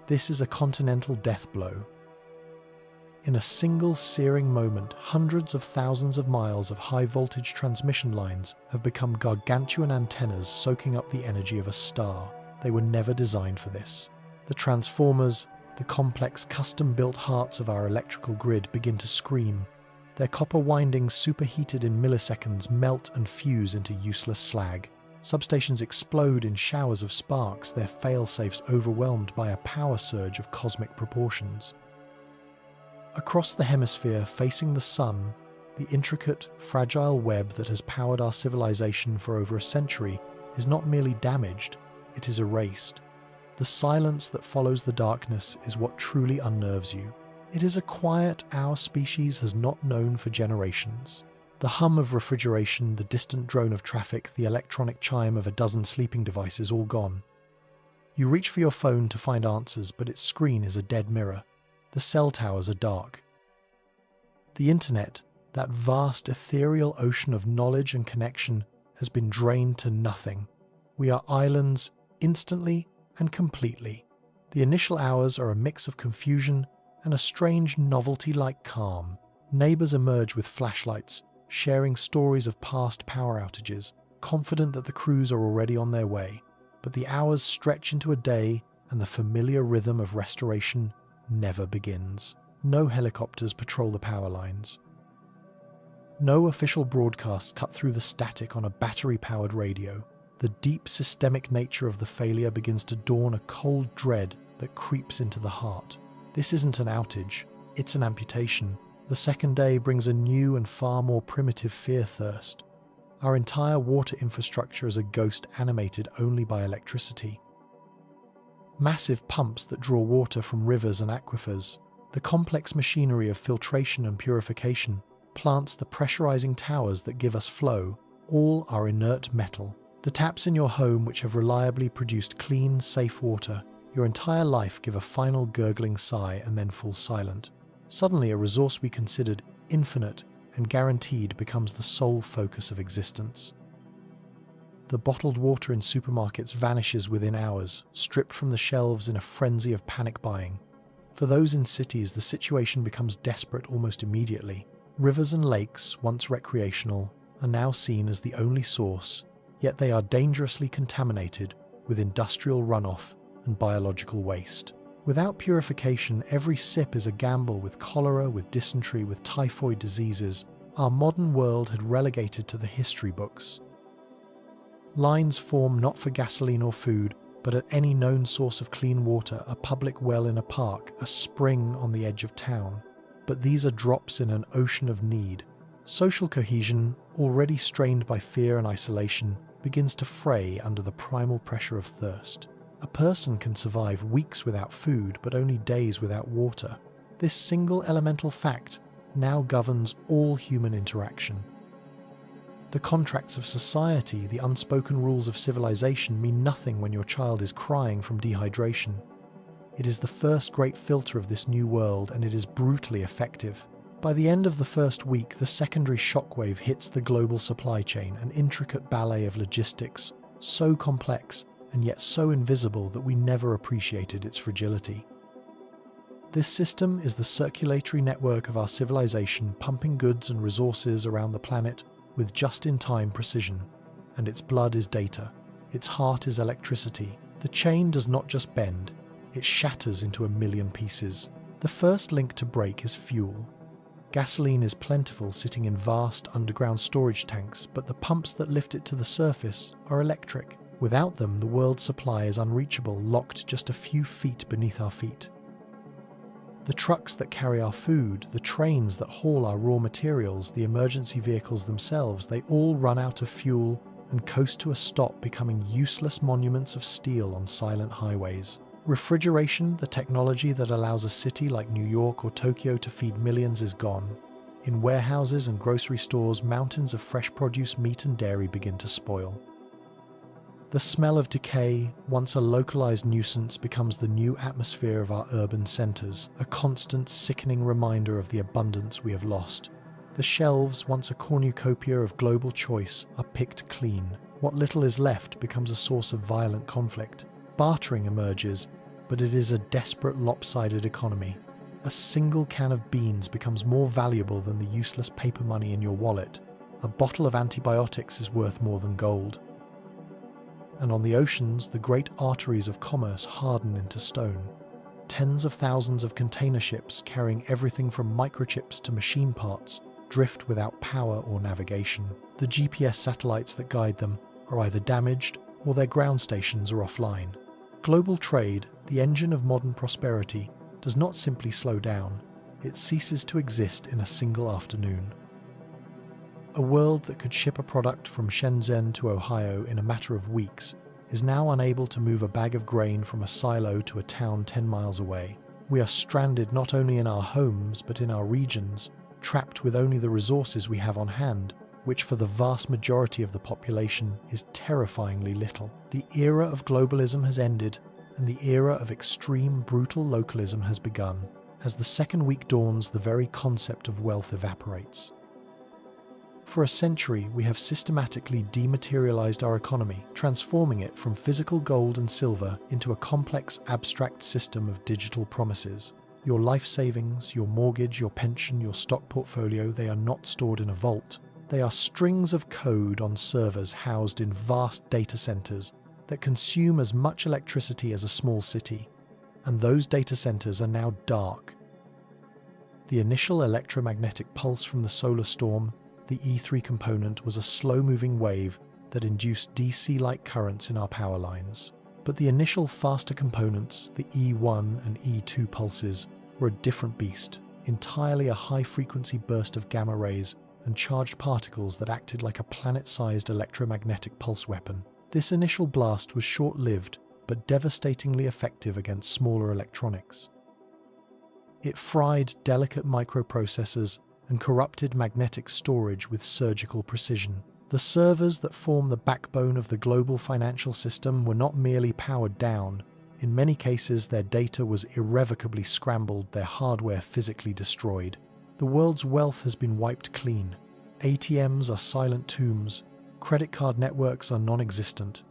This is a continental death blow. In a single searing moment, hundreds of thousands of miles of high-voltage transmission lines have become gargantuan antennas soaking up the energy of a star. They were never designed for this. The transformers, the complex custom-built hearts of our electrical grid begin to scream. Their copper windings, superheated in milliseconds, melt and fuse into useless slag. Substations explode in showers of sparks, their fail-safes overwhelmed by a power surge of cosmic proportions. Across the hemisphere, facing the sun, the intricate, fragile web that has powered our civilization for over a century is not merely damaged, it is erased. The silence that follows the darkness is what truly unnerves you. It is a quiet our species has not known for generations. The hum of refrigeration, the distant drone of traffic, the electronic chime of a dozen sleeping devices all gone. You reach for your phone to find answers, but its screen is a dead mirror. The cell towers are dark. The internet, that vast ethereal ocean of knowledge and connection, has been drained to nothing. We are islands instantly and completely. The initial hours are a mix of confusion and a strange novelty-like calm. Neighbors emerge with flashlights, sharing stories of past power outages, confident that the crews are already on their way. But the hours stretch into a day, and the familiar rhythm of restoration never begins. No helicopters patrol the power lines. No official broadcasts cut through the static on a battery-powered radio. The deep systemic nature of the failure begins to dawn a cold dread that creeps into the heart. This isn't an outage, it's an amputation. The second day brings a new and far more primitive fear-thirst. Our entire water infrastructure is a ghost animated only by electricity. Massive pumps that draw water from rivers and aquifers, the complex machinery of filtration and purification, plants, the pressurizing towers that give us flow, all are inert metal. The taps in your home which have reliably produced clean, safe water, your entire life give a final gurgling sigh and then fall silent. Suddenly a resource we considered infinite and guaranteed becomes the sole focus of existence. The bottled water in supermarkets vanishes within hours, stripped from the shelves in a frenzy of panic buying. For those in cities, the situation becomes desperate almost immediately. Rivers and lakes, once recreational, are now seen as the only source, yet they are dangerously contaminated with industrial runoff and biological waste. Without purification, every sip is a gamble with cholera, with dysentery, with typhoid diseases. Our modern world had relegated to the history books. Lines form not for gasoline or food, but at any known source of clean water, a public well in a park, a spring on the edge of town. But these are drops in an ocean of need. Social cohesion, already strained by fear and isolation, begins to fray under the primal pressure of thirst. A person can survive weeks without food, but only days without water. This single elemental fact now governs all human interaction. The contracts of society, the unspoken rules of civilization mean nothing when your child is crying from dehydration. It is the first great filter of this new world, and it is brutally effective. By the end of the first week, the secondary shockwave hits the global supply chain, an intricate ballet of logistics, so complex and yet so invisible that we never appreciated its fragility. This system is the circulatory network of our civilization, pumping goods and resources around the planet with just-in-time precision, and its blood is data, its heart is electricity. The chain does not just bend, it shatters into a million pieces. The first link to break is fuel. Gasoline is plentiful, sitting in vast underground storage tanks, but the pumps that lift it to the surface are electric. Without them, the world's supply is unreachable, locked just a few feet beneath our feet. The trucks that carry our food, the trains that haul our raw materials, the emergency vehicles themselves, they all run out of fuel and coast to a stop, becoming useless monuments of steel on silent highways. Refrigeration, the technology that allows a city like New York or Tokyo to feed millions, is gone. In warehouses and grocery stores, mountains of fresh produce, meat and dairy begin to spoil. The smell of decay, once a localized nuisance, becomes the new atmosphere of our urban centers, a constant, sickening reminder of the abundance we have lost. The shelves, once a cornucopia of global choice, are picked clean. What little is left becomes a source of violent conflict. Bartering emerges, but it is a desperate, lopsided economy. A single can of beans becomes more valuable than the useless paper money in your wallet. A bottle of antibiotics is worth more than gold. And on the oceans, the great arteries of commerce harden into stone. Tens of thousands of container ships carrying everything from microchips to machine parts drift without power or navigation. The GPS satellites that guide them are either damaged or their ground stations are offline. Global trade, the engine of modern prosperity, does not simply slow down, it ceases to exist in a single afternoon. A world that could ship a product from Shenzhen to Ohio in a matter of weeks is now unable to move a bag of grain from a silo to a town 10 miles away. We are stranded not only in our homes but in our regions, trapped with only the resources we have on hand, which for the vast majority of the population is terrifyingly little. The era of globalism has ended, and the era of extreme, brutal localism has begun. As the second week dawns, the very concept of wealth evaporates. For a century, we have systematically dematerialized our economy, transforming it from physical gold and silver into a complex, abstract system of digital promises. Your life savings, your mortgage, your pension, your stock portfolio, they are not stored in a vault. They are strings of code on servers housed in vast data centers that consume as much electricity as a small city. And those data centers are now dark. The initial electromagnetic pulse from the solar storm, the E3 component, was a slow-moving wave that induced DC-like currents in our power lines. But the initial faster components, the E1 and E2 pulses, were a different beast, entirely a high-frequency burst of gamma rays and charged particles that acted like a planet-sized electromagnetic pulse weapon. This initial blast was short-lived, but devastatingly effective against smaller electronics. It fried delicate microprocessors and corrupted magnetic storage with surgical precision. The servers that form the backbone of the global financial system were not merely powered down. In many cases, their data was irrevocably scrambled, their hardware physically destroyed. The world's wealth has been wiped clean. ATMs are silent tombs. Credit card networks are non-existent.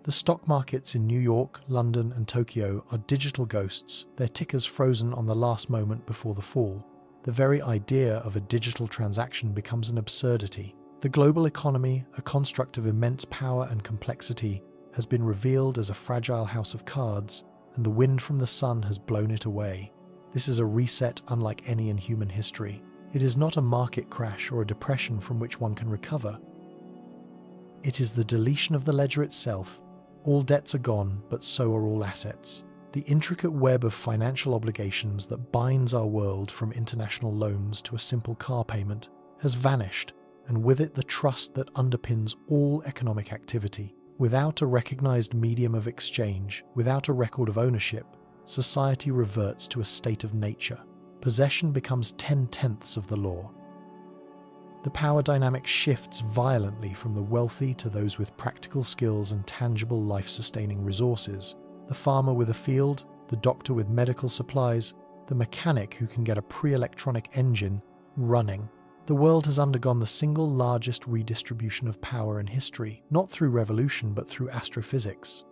The stock markets in New York, London, and Tokyo are digital ghosts, their tickers frozen on the last moment before the fall. The very idea of a digital transaction becomes an absurdity. The global economy, a construct of immense power and complexity, has been revealed as a fragile house of cards, and the wind from the sun has blown it away. This is a reset unlike any in human history. It is not a market crash or a depression from which one can recover. It is the deletion of the ledger itself. All debts are gone, but so are all assets. The intricate web of financial obligations that binds our world, from international loans to a simple car payment, has vanished, and with it the trust that underpins all economic activity. Without a recognized medium of exchange, without a record of ownership, society reverts to a state of nature. Possession becomes 10/10ths of the law. The power dynamic shifts violently from the wealthy to those with practical skills and tangible life-sustaining resources. The farmer with a field, the doctor with medical supplies, the mechanic who can get a pre-electronic engine running. The world has undergone the single largest redistribution of power in history, not through revolution but through astrophysics.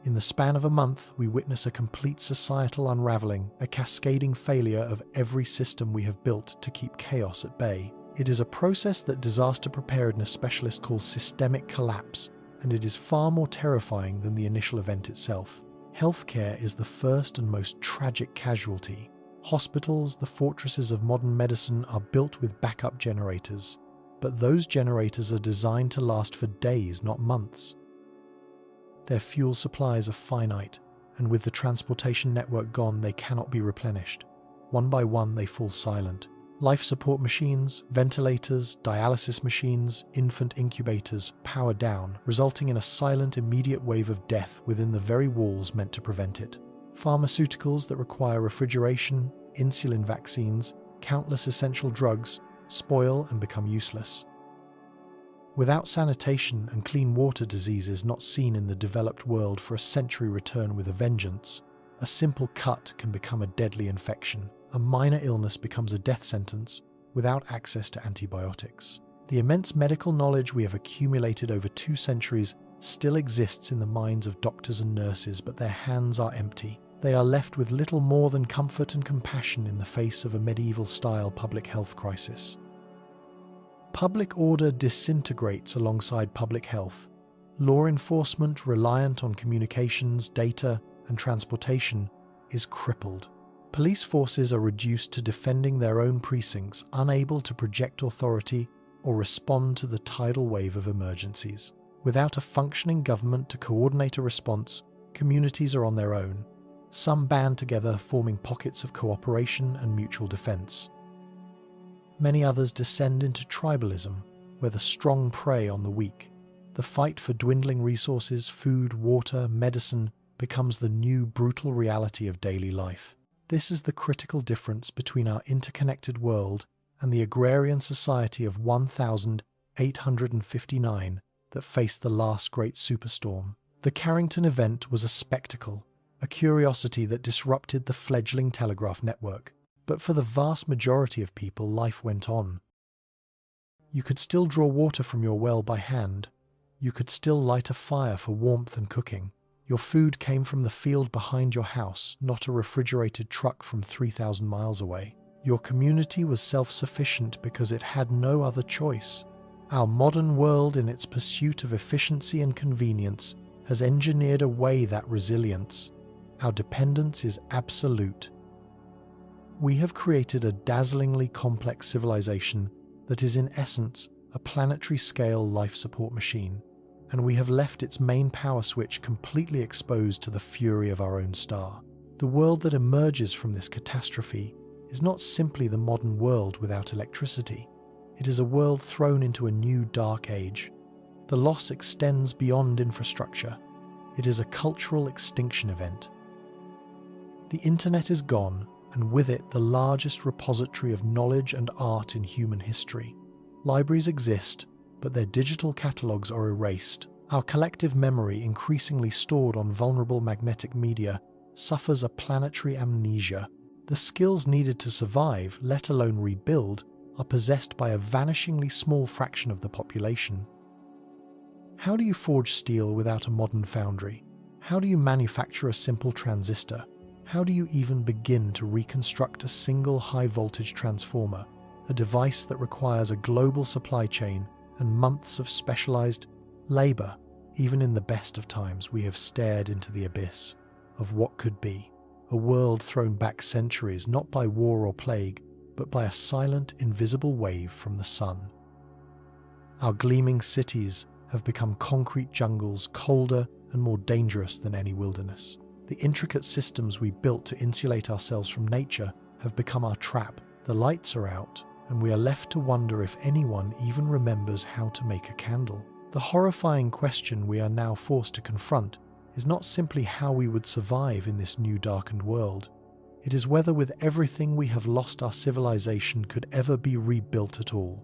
In the span of a month, we witness a complete societal unraveling, a cascading failure of every system we have built to keep chaos at bay. It is a process that disaster preparedness specialists call systemic collapse, and it is far more terrifying than the initial event itself. Healthcare is the first and most tragic casualty. Hospitals, the fortresses of modern medicine, are built with backup generators, but those generators are designed to last for days, not months. Their fuel supplies are finite, and with the transportation network gone, they cannot be replenished. One by one, they fall silent. Life support machines, ventilators, dialysis machines, infant incubators power down, resulting in a silent, immediate wave of death within the very walls meant to prevent it. Pharmaceuticals that require refrigeration, insulin vaccines, countless essential drugs spoil and become useless. Without sanitation and clean water, diseases not seen in the developed world for a century return with a vengeance. A simple cut can become a deadly infection. A minor illness becomes a death sentence without access to antibiotics. The immense medical knowledge we have accumulated over 2 centuries still exists in the minds of doctors and nurses, but their hands are empty. They are left with little more than comfort and compassion in the face of a medieval-style public health crisis. Public order disintegrates alongside public health. Law enforcement, reliant on communications, data, and transportation, is crippled. Police forces are reduced to defending their own precincts, unable to project authority or respond to the tidal wave of emergencies. Without a functioning government to coordinate a response, communities are on their own. Some band together, forming pockets of cooperation and mutual defense. Many others descend into tribalism, where the strong prey on the weak. The fight for dwindling resources, food, water, medicine, becomes the new brutal reality of daily life. This is the critical difference between our interconnected world and the agrarian society of 1859 that faced the last great superstorm. The Carrington Event was a spectacle, a curiosity that disrupted the fledgling telegraph network. But for the vast majority of people, life went on. You could still draw water from your well by hand. You could still light a fire for warmth and cooking. Your food came from the field behind your house, not a refrigerated truck from 3,000 miles away. Your community was self-sufficient because it had no other choice. Our modern world, in its pursuit of efficiency and convenience, has engineered away that resilience. Our dependence is absolute. We have created a dazzlingly complex civilization that is in essence a planetary-scale life support machine, and we have left its main power switch completely exposed to the fury of our own star. The world that emerges from this catastrophe is not simply the modern world without electricity. It is a world thrown into a new dark age. The loss extends beyond infrastructure. It is a cultural extinction event. The internet is gone, and with it the largest repository of knowledge and art in human history. Libraries exist, but their digital catalogues are erased. Our collective memory, increasingly stored on vulnerable magnetic media, suffers a planetary amnesia. The skills needed to survive, let alone rebuild, are possessed by a vanishingly small fraction of the population. How do you forge steel without a modern foundry? How do you manufacture a simple transistor? How do you even begin to reconstruct a single high-voltage transformer, a device that requires a global supply chain and months of specialized labor? Even in the best of times, we have stared into the abyss of what could be, a world thrown back centuries not by war or plague, but by a silent, invisible wave from the sun. Our gleaming cities have become concrete jungles, colder and more dangerous than any wilderness. The intricate systems we built to insulate ourselves from nature have become our trap. The lights are out, and we are left to wonder if anyone even remembers how to make a candle. The horrifying question we are now forced to confront is not simply how we would survive in this new darkened world. It is whether with everything we have lost our civilization could ever be rebuilt at all.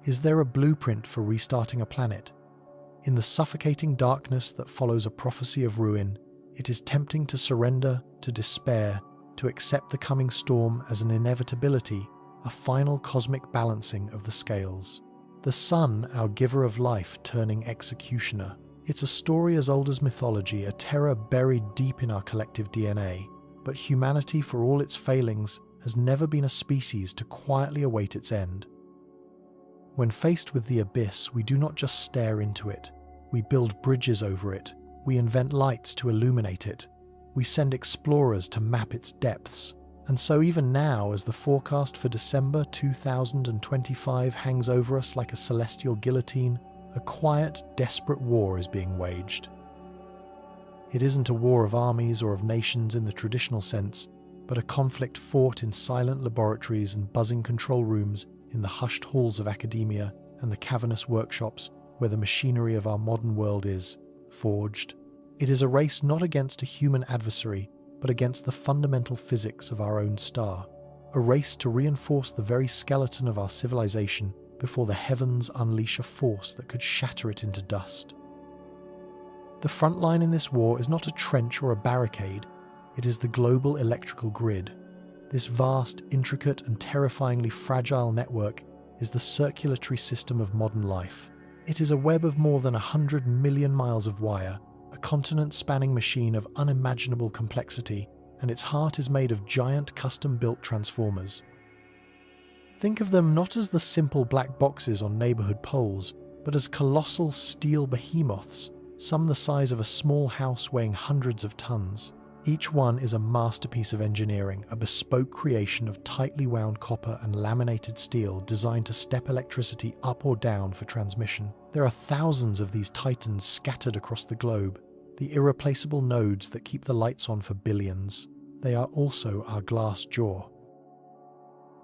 Is there a blueprint for restarting a planet? In the suffocating darkness that follows a prophecy of ruin, it is tempting to surrender, to despair, to accept the coming storm as an inevitability, a final cosmic balancing of the scales. The sun, our giver of life, turning executioner. It's a story as old as mythology, a terror buried deep in our collective DNA. But humanity, for all its failings, has never been a species to quietly await its end. When faced with the abyss, we do not just stare into it. We build bridges over it. We invent lights to illuminate it. We send explorers to map its depths. And so even now, as the forecast for December 2025 hangs over us like a celestial guillotine, a quiet, desperate war is being waged. It isn't a war of armies or of nations in the traditional sense, but a conflict fought in silent laboratories and buzzing control rooms, in the hushed halls of academia and the cavernous workshops where the machinery of our modern world is forged. It is a race not against a human adversary, but against the fundamental physics of our own star. A race to reinforce the very skeleton of our civilization before the heavens unleash a force that could shatter it into dust. The front line in this war is not a trench or a barricade, it is the global electrical grid. This vast, intricate and terrifyingly fragile network is the circulatory system of modern life. It is a web of more than 100 million miles of wire, a continent-spanning machine of unimaginable complexity, and its heart is made of giant custom-built transformers. Think of them not as the simple black boxes on neighborhood poles, but as colossal steel behemoths, some the size of a small house weighing hundreds of tons. Each one is a masterpiece of engineering, a bespoke creation of tightly wound copper and laminated steel designed to step electricity up or down for transmission. There are thousands of these titans scattered across the globe, the irreplaceable nodes that keep the lights on for billions. They are also our glass jaw.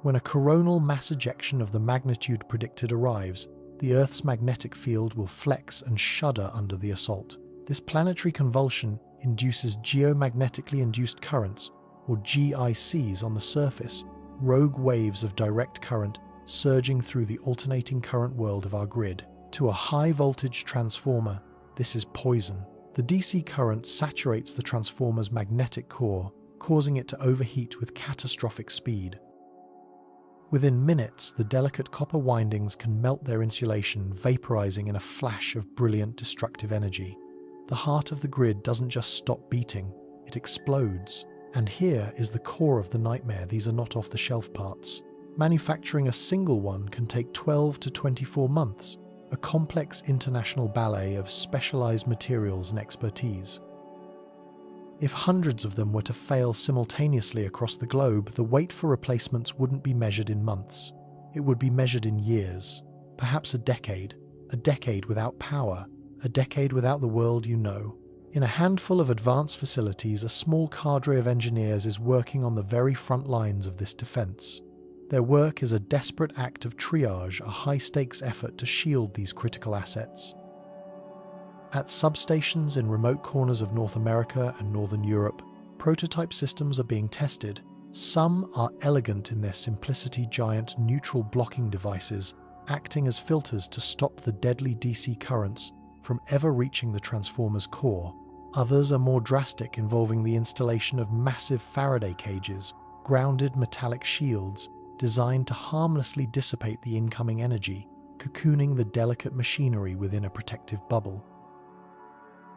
When a coronal mass ejection of the magnitude predicted arrives, the Earth's magnetic field will flex and shudder under the assault. This planetary convulsion induces geomagnetically induced currents, or GICs, on the surface, rogue waves of direct current surging through the alternating current world of our grid. To a high-voltage transformer, this is poison. The DC current saturates the transformer's magnetic core, causing it to overheat with catastrophic speed. Within minutes, the delicate copper windings can melt their insulation, vaporizing in a flash of brilliant destructive energy. The heart of the grid doesn't just stop beating, it explodes. And here is the core of the nightmare. These are not off-the-shelf parts. Manufacturing a single one can take 12 to 24 months, a complex international ballet of specialized materials and expertise. If hundreds of them were to fail simultaneously across the globe, the wait for replacements wouldn't be measured in months. It would be measured in years, perhaps a decade without power, a decade without the world you know. In a handful of advanced facilities, a small cadre of engineers is working on the very front lines of this defense. Their work is a desperate act of triage, a high-stakes effort to shield these critical assets. At substations in remote corners of North America and Northern Europe, prototype systems are being tested. Some are elegant in their simplicity, giant neutral blocking devices, acting as filters to stop the deadly DC currents from ever reaching the transformer's core. Others are more drastic, involving the installation of massive Faraday cages, grounded metallic shields designed to harmlessly dissipate the incoming energy, cocooning the delicate machinery within a protective bubble.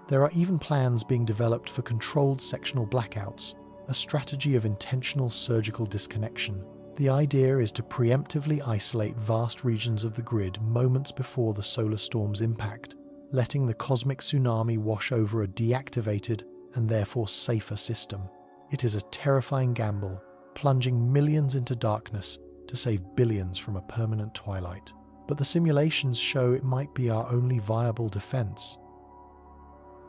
There are even plans being developed for controlled sectional blackouts, a strategy of intentional surgical disconnection. The idea is to preemptively isolate vast regions of the grid moments before the solar storm's impact, letting the cosmic tsunami wash over a deactivated and therefore safer system. It is a terrifying gamble, plunging millions into darkness to save billions from a permanent twilight. But the simulations show it might be our only viable defense.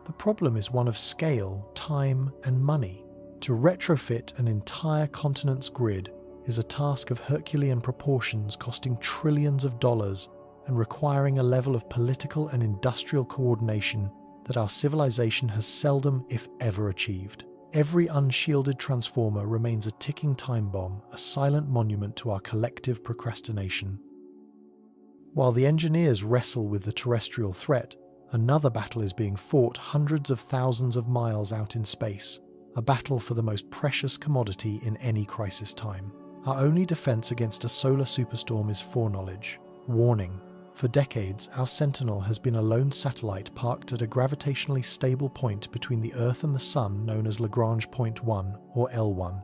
The problem is one of scale, time, and money. To retrofit an entire continent's grid is a task of Herculean proportions, costing trillions of dollars and requiring a level of political and industrial coordination that our civilization has seldom, if ever, achieved. Every unshielded transformer remains a ticking time bomb, a silent monument to our collective procrastination. While the engineers wrestle with the terrestrial threat, another battle is being fought hundreds of thousands of miles out in space, a battle for the most precious commodity in any crisis time. Our only defense against a solar superstorm is foreknowledge. Warning: for decades, our Sentinel has been a lone satellite parked at a gravitationally stable point between the Earth and the Sun known as Lagrange Point 1, or L1.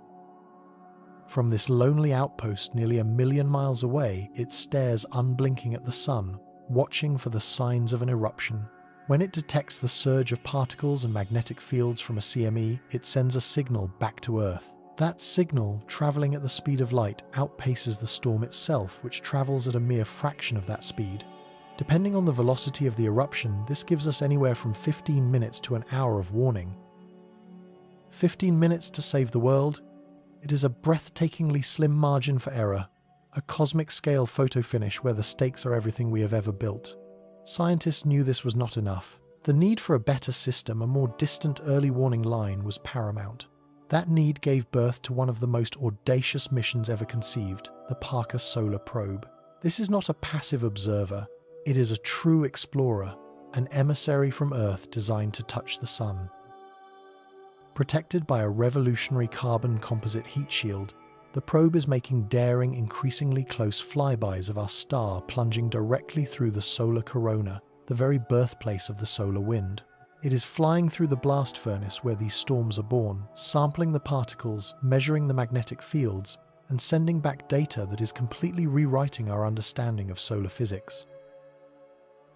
From this lonely outpost nearly 1 million miles away, it stares unblinking at the Sun, watching for the signs of an eruption. When it detects the surge of particles and magnetic fields from a CME, it sends a signal back to Earth. That signal, traveling at the speed of light, outpaces the storm itself, which travels at a mere fraction of that speed. Depending on the velocity of the eruption, this gives us anywhere from 15 minutes to an hour of warning. 15 minutes to save the world? It is a breathtakingly slim margin for error, a cosmic-scale photo finish where the stakes are everything we have ever built. Scientists knew this was not enough. The need for a better system, a more distant early warning line, was paramount. That need gave birth to one of the most audacious missions ever conceived, the Parker Solar Probe. This is not a passive observer, it is a true explorer, an emissary from Earth designed to touch the Sun. Protected by a revolutionary carbon composite heat shield, the probe is making daring, increasingly close flybys of our star, plunging directly through the solar corona, the very birthplace of the solar wind. It is flying through the blast furnace where these storms are born, sampling the particles, measuring the magnetic fields, and sending back data that is completely rewriting our understanding of solar physics.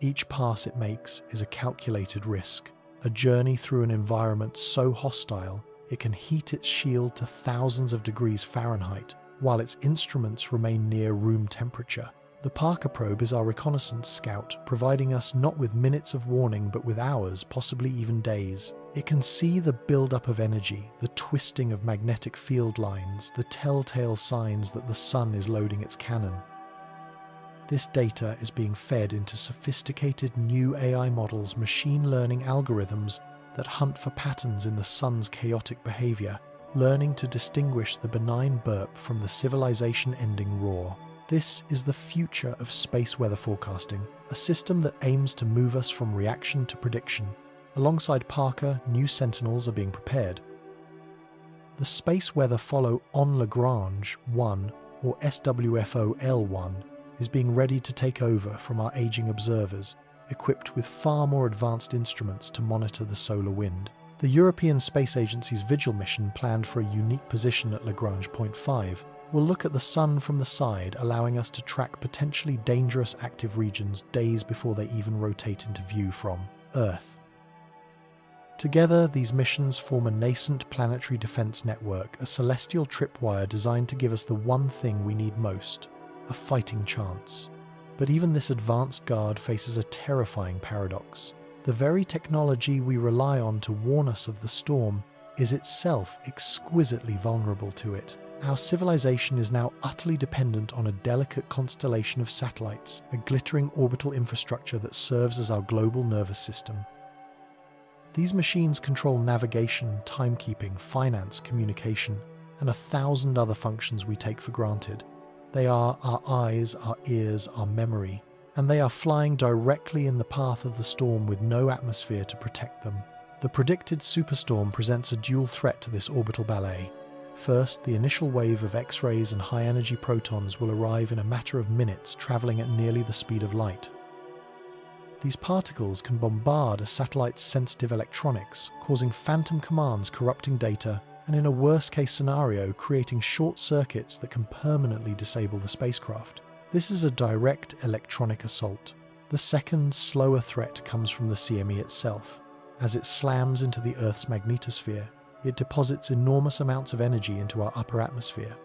Each pass it makes is a calculated risk, a journey through an environment so hostile it can heat its shield to thousands of degrees Fahrenheit, while its instruments remain near room temperature. The Parker probe is our reconnaissance scout, providing us not with minutes of warning but with hours, possibly even days. It can see the buildup of energy, the twisting of magnetic field lines, the telltale signs that the Sun is loading its cannon. This data is being fed into sophisticated new AI models, machine learning algorithms that hunt for patterns in the Sun's chaotic behavior, learning to distinguish the benign burp from the civilization-ending roar. This is the future of space weather forecasting, a system that aims to move us from reaction to prediction. Alongside Parker, new Sentinels are being prepared. The space weather follow on Lagrange 1, or SWFO-L1, is being ready to take over from our aging observers, equipped with far more advanced instruments to monitor the solar wind. The European Space Agency's Vigil mission, planned for a unique position at Lagrange Point 5, will look at the Sun from the side, allowing us to track potentially dangerous active regions days before they even rotate into view from Earth. Together, these missions form a nascent planetary defense network, a celestial tripwire designed to give us the one thing we need most: a fighting chance. But even this advanced guard faces a terrifying paradox. The very technology we rely on to warn us of the storm is itself exquisitely vulnerable to it. Our civilization is now utterly dependent on a delicate constellation of satellites, a glittering orbital infrastructure that serves as our global nervous system. These machines control navigation, timekeeping, finance, communication, and 1,000 other functions we take for granted. They are our eyes, our ears, our memory, and they are flying directly in the path of the storm with no atmosphere to protect them. The predicted superstorm presents a dual threat to this orbital ballet. First, the initial wave of X-rays and high-energy protons will arrive in a matter of minutes, traveling at nearly the speed of light. These particles can bombard a satellite's sensitive electronics, causing phantom commands, corrupting data, and in a worst-case scenario, creating short circuits that can permanently disable the spacecraft. This is a direct electronic assault. The second, slower threat comes from the CME itself. As it slams into the Earth's magnetosphere, it deposits enormous amounts of energy into our upper atmosphere.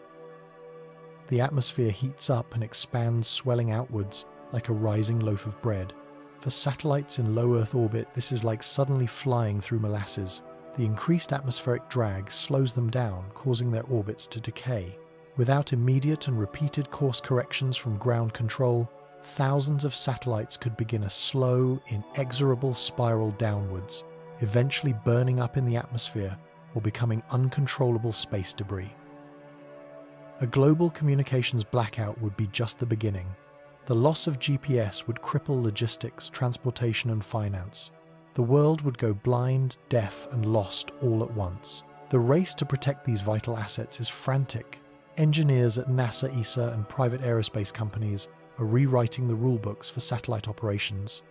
The atmosphere heats up and expands, swelling outwards like a rising loaf of bread. For satellites in low Earth orbit, this is like suddenly flying through molasses. The increased atmospheric drag slows them down, causing their orbits to decay. Without immediate and repeated course corrections from ground control, thousands of satellites could begin a slow, inexorable spiral downwards, eventually burning up in the atmosphere or becoming uncontrollable space debris. A global communications blackout would be just the beginning. The loss of GPS would cripple logistics, transportation, and finance. The world would go blind, deaf, and lost all at once. The race to protect these vital assets is frantic. Engineers at NASA, ESA, and private aerospace companies are rewriting the rulebooks for satellite operations.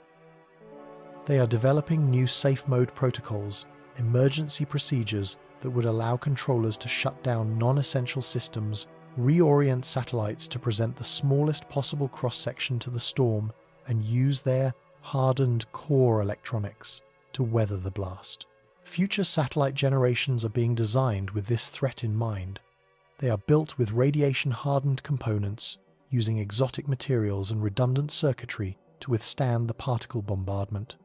They are developing new safe mode protocols, emergency procedures that would allow controllers to shut down non-essential systems, reorient satellites to present the smallest possible cross-section to the storm, and use their hardened core electronics to weather the blast. Future satellite generations are being designed with this threat in mind. They are built with radiation-hardened components, using exotic materials and redundant circuitry to withstand the particle bombardment.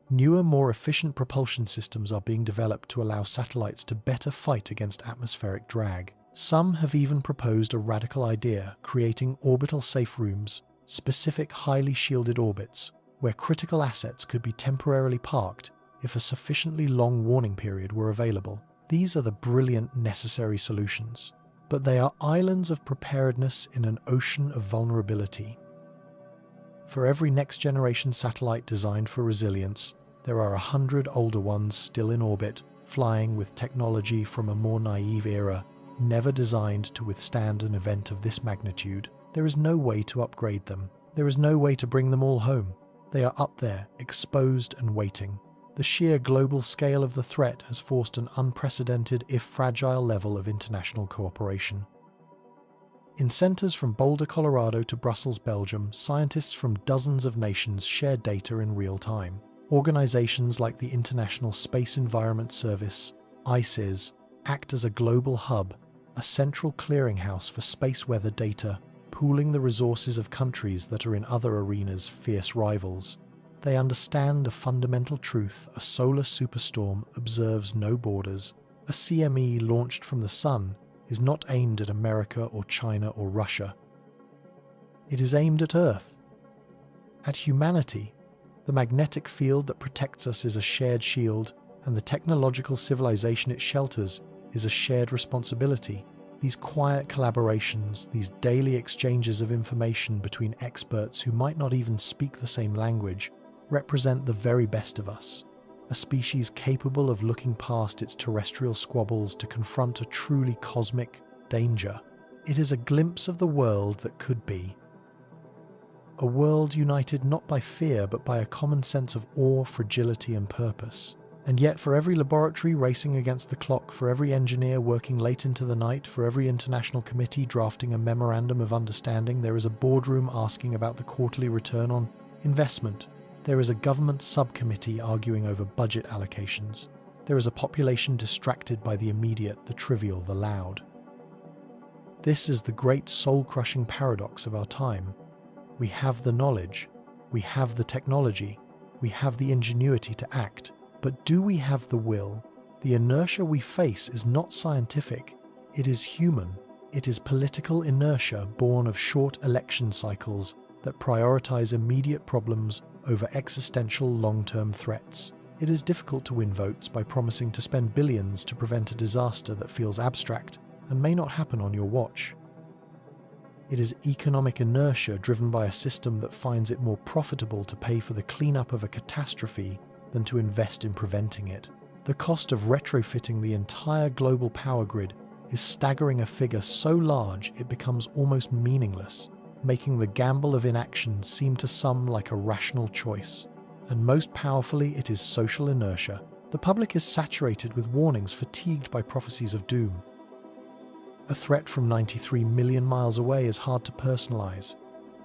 Newer, more efficient propulsion systems are being developed to allow satellites to better fight against atmospheric drag. Some have even proposed a radical idea, creating orbital safe rooms, specific highly shielded orbits, where critical assets could be temporarily parked if a sufficiently long warning period were available. These are the brilliant, necessary solutions, but they are islands of preparedness in an ocean of vulnerability. For every next-generation satellite designed for resilience, there are 100 older ones still in orbit, flying with technology from a more naive era, never designed to withstand an event of this magnitude. There is no way to upgrade them. There is no way to bring them all home. They are up there, exposed and waiting. The sheer global scale of the threat has forced an unprecedented, if fragile, level of international cooperation. In centers from Boulder, Colorado to Brussels, Belgium, scientists from dozens of nations share data in real time. Organizations like the International Space Environment Service, ICES, act as a global hub, a central clearinghouse for space weather data, pooling the resources of countries that are in other arenas fierce rivals. They understand a fundamental truth: a solar superstorm observes no borders. A CME launched from the sun is not aimed at America or China or Russia. It is aimed at Earth, at humanity. The magnetic field that protects us is a shared shield, and the technological civilization it shelters is a shared responsibility. These quiet collaborations, these daily exchanges of information between experts who might not even speak the same language, represent the very best of us. A species capable of looking past its terrestrial squabbles to confront a truly cosmic danger. It is a glimpse of the world that could be. A world united not by fear but by a common sense of awe, fragility and purpose. And yet for every laboratory racing against the clock, for every engineer working late into the night, for every international committee drafting a memorandum of understanding, there is a boardroom asking about the quarterly return on investment. There is a government subcommittee arguing over budget allocations. There is a population distracted by the immediate, the trivial, the loud. This is the great soul-crushing paradox of our time. We have the knowledge, we have the technology, we have the ingenuity to act, but do we have the will? The inertia we face is not scientific, it is human. It is political inertia born of short election cycles that prioritize immediate problems over existential long-term threats. It is difficult to win votes by promising to spend billions to prevent a disaster that feels abstract and may not happen on your watch. It is economic inertia driven by a system that finds it more profitable to pay for the cleanup of a catastrophe than to invest in preventing it. The cost of retrofitting the entire global power grid is staggering, a figure so large it becomes almost meaningless, making the gamble of inaction seem to some like a rational choice. And most powerfully, it is social inertia. The public is saturated with warnings, fatigued by prophecies of doom. A threat from 93 million miles away is hard to personalize.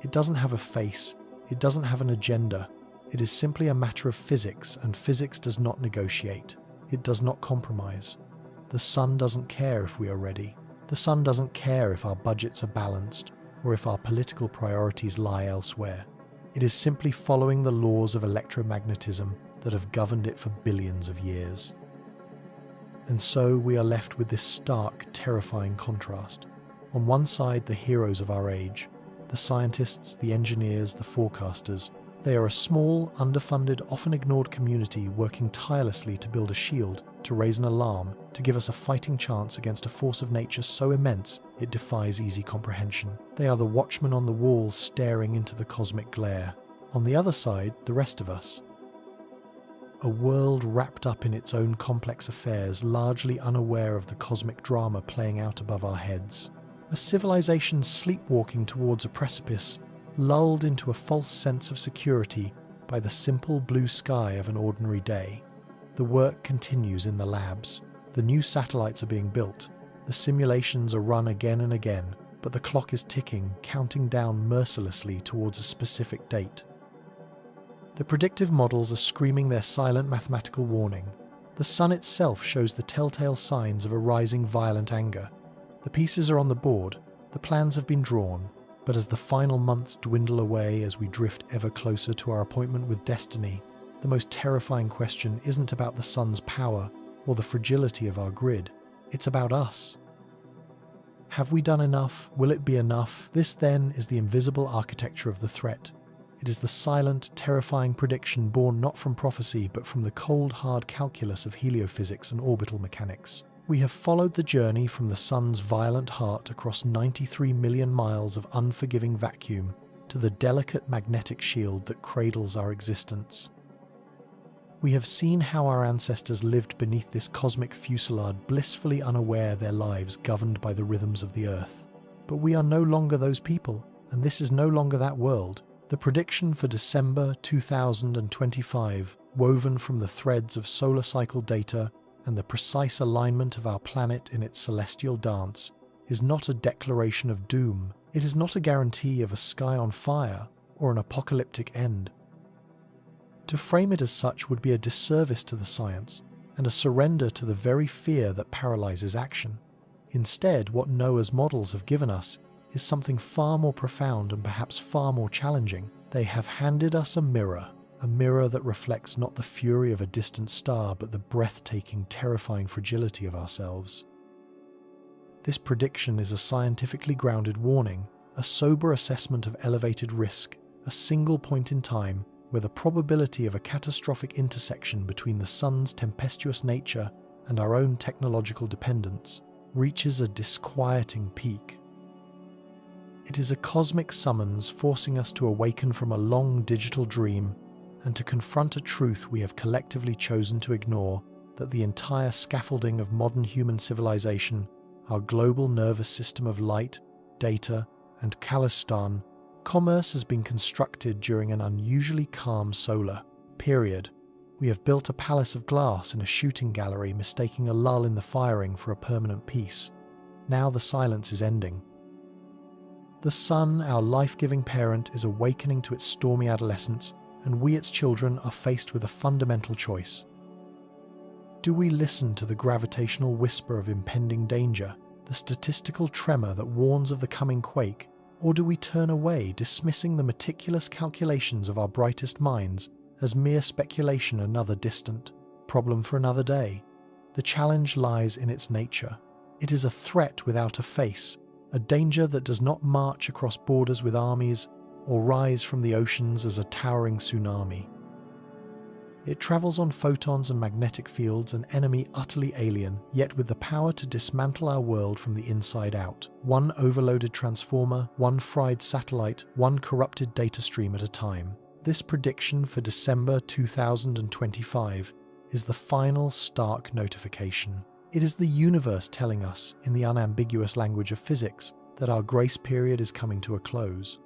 It doesn't have a face, it doesn't have an agenda. It is simply a matter of physics, and physics does not negotiate. It does not compromise. The sun doesn't care if we are ready. The sun doesn't care if our budgets are balanced or if our political priorities lie elsewhere. It is simply following the laws of electromagnetism that have governed it for billions of years. And so we are left with this stark, terrifying contrast. On one side, the heroes of our age, the scientists, the engineers, the forecasters. They are a small, underfunded, often ignored community working tirelessly to build a shield, to raise an alarm, to give us a fighting chance against a force of nature so immense it defies easy comprehension. They are the watchmen on the walls staring into the cosmic glare. On the other side, the rest of us. A world wrapped up in its own complex affairs, largely unaware of the cosmic drama playing out above our heads. A civilization sleepwalking towards a precipice, lulled into a false sense of security by the simple blue sky of an ordinary day. The work continues in the labs. The new satellites are being built. The simulations are run again and again, but the clock is ticking, counting down mercilessly towards a specific date. The predictive models are screaming their silent mathematical warning. The sun itself shows the telltale signs of a rising violent anger. The pieces are on the board, the plans have been drawn, but as the final months dwindle away, as we drift ever closer to our appointment with destiny, the most terrifying question isn't about the sun's power or the fragility of our grid. It's about us. Have we done enough? Will it be enough? This, then, is the invisible architecture of the threat. It is the silent, terrifying prediction born not from prophecy but from the cold, hard calculus of heliophysics and orbital mechanics. We have followed the journey from the sun's violent heart across 93 million miles of unforgiving vacuum to the delicate magnetic shield that cradles our existence. We have seen how our ancestors lived beneath this cosmic fusillade, blissfully unaware their lives governed by the rhythms of the Earth. But we are no longer those people, and this is no longer that world. The prediction for December 2025, woven from the threads of solar cycle data and the precise alignment of our planet in its celestial dance, is not a declaration of doom. It is not a guarantee of a sky on fire or an apocalyptic end. To frame it as such would be a disservice to the science and a surrender to the very fear that paralyzes action. Instead, what NOAA's models have given us is something far more profound and perhaps far more challenging. They have handed us a mirror that reflects not the fury of a distant star but the breathtaking, terrifying fragility of ourselves. This prediction is a scientifically grounded warning, a sober assessment of elevated risk, a single point in time where the probability of a catastrophic intersection between the sun's tempestuous nature and our own technological dependence reaches a disquieting peak. It is a cosmic summons forcing us to awaken from a long digital dream and to confront a truth we have collectively chosen to ignore, that the entire scaffolding of modern human civilization, our global nervous system of light, data, and Khalistan, commerce has been constructed during an unusually calm solar period. We have built a palace of glass in a shooting gallery, mistaking a lull in the firing for a permanent peace. Now the silence is ending. The sun, our life-giving parent, is awakening to its stormy adolescence, and we, its children, are faced with a fundamental choice. Do we listen to the gravitational whisper of impending danger, the statistical tremor that warns of the coming quake, or do we turn away, dismissing the meticulous calculations of our brightest minds as mere speculation, another distant problem for another day? The challenge lies in its nature. It is a threat without a face, a danger that does not march across borders with armies or rise from the oceans as a towering tsunami. It travels on photons and magnetic fields, an enemy utterly alien, yet with the power to dismantle our world from the inside out. One overloaded transformer, one fried satellite, one corrupted data stream at a time. This prediction for December 2025 is the final stark notification. It is the universe telling us, in the unambiguous language of physics, that our grace period is coming to a close.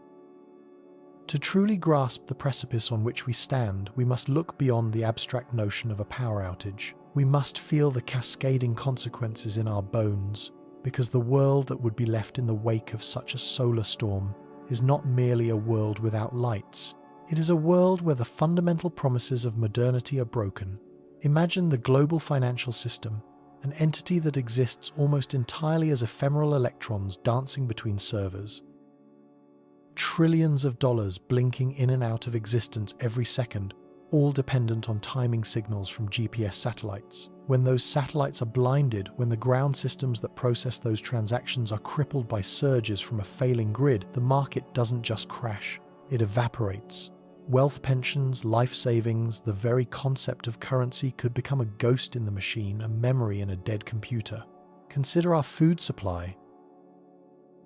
To truly grasp the precipice on which we stand, we must look beyond the abstract notion of a power outage. We must feel the cascading consequences in our bones, because the world that would be left in the wake of such a solar storm is not merely a world without lights. It is a world where the fundamental promises of modernity are broken. Imagine the global financial system, an entity that exists almost entirely as ephemeral electrons dancing between servers. Trillions of dollars blinking in and out of existence every second, all dependent on timing signals from GPS satellites. When those satellites are blinded, when the ground systems that process those transactions are crippled by surges from a failing grid, the market doesn't just crash, it evaporates. Wealth pensions, life savings, the very concept of currency could become a ghost in the machine, a memory in a dead computer. Consider our food supply.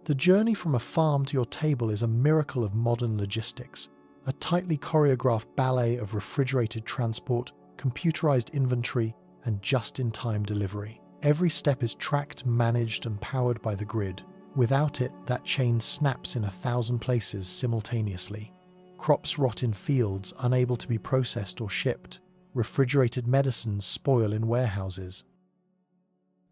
The journey from a farm to your table is a miracle of modern logistics, a tightly choreographed ballet of refrigerated transport, computerized inventory, and just-in-time delivery. Every step is tracked, managed, and powered by the grid. Without it, that chain snaps in 1,000 places simultaneously. Crops rot in fields, unable to be processed or shipped. Refrigerated medicines spoil in warehouses.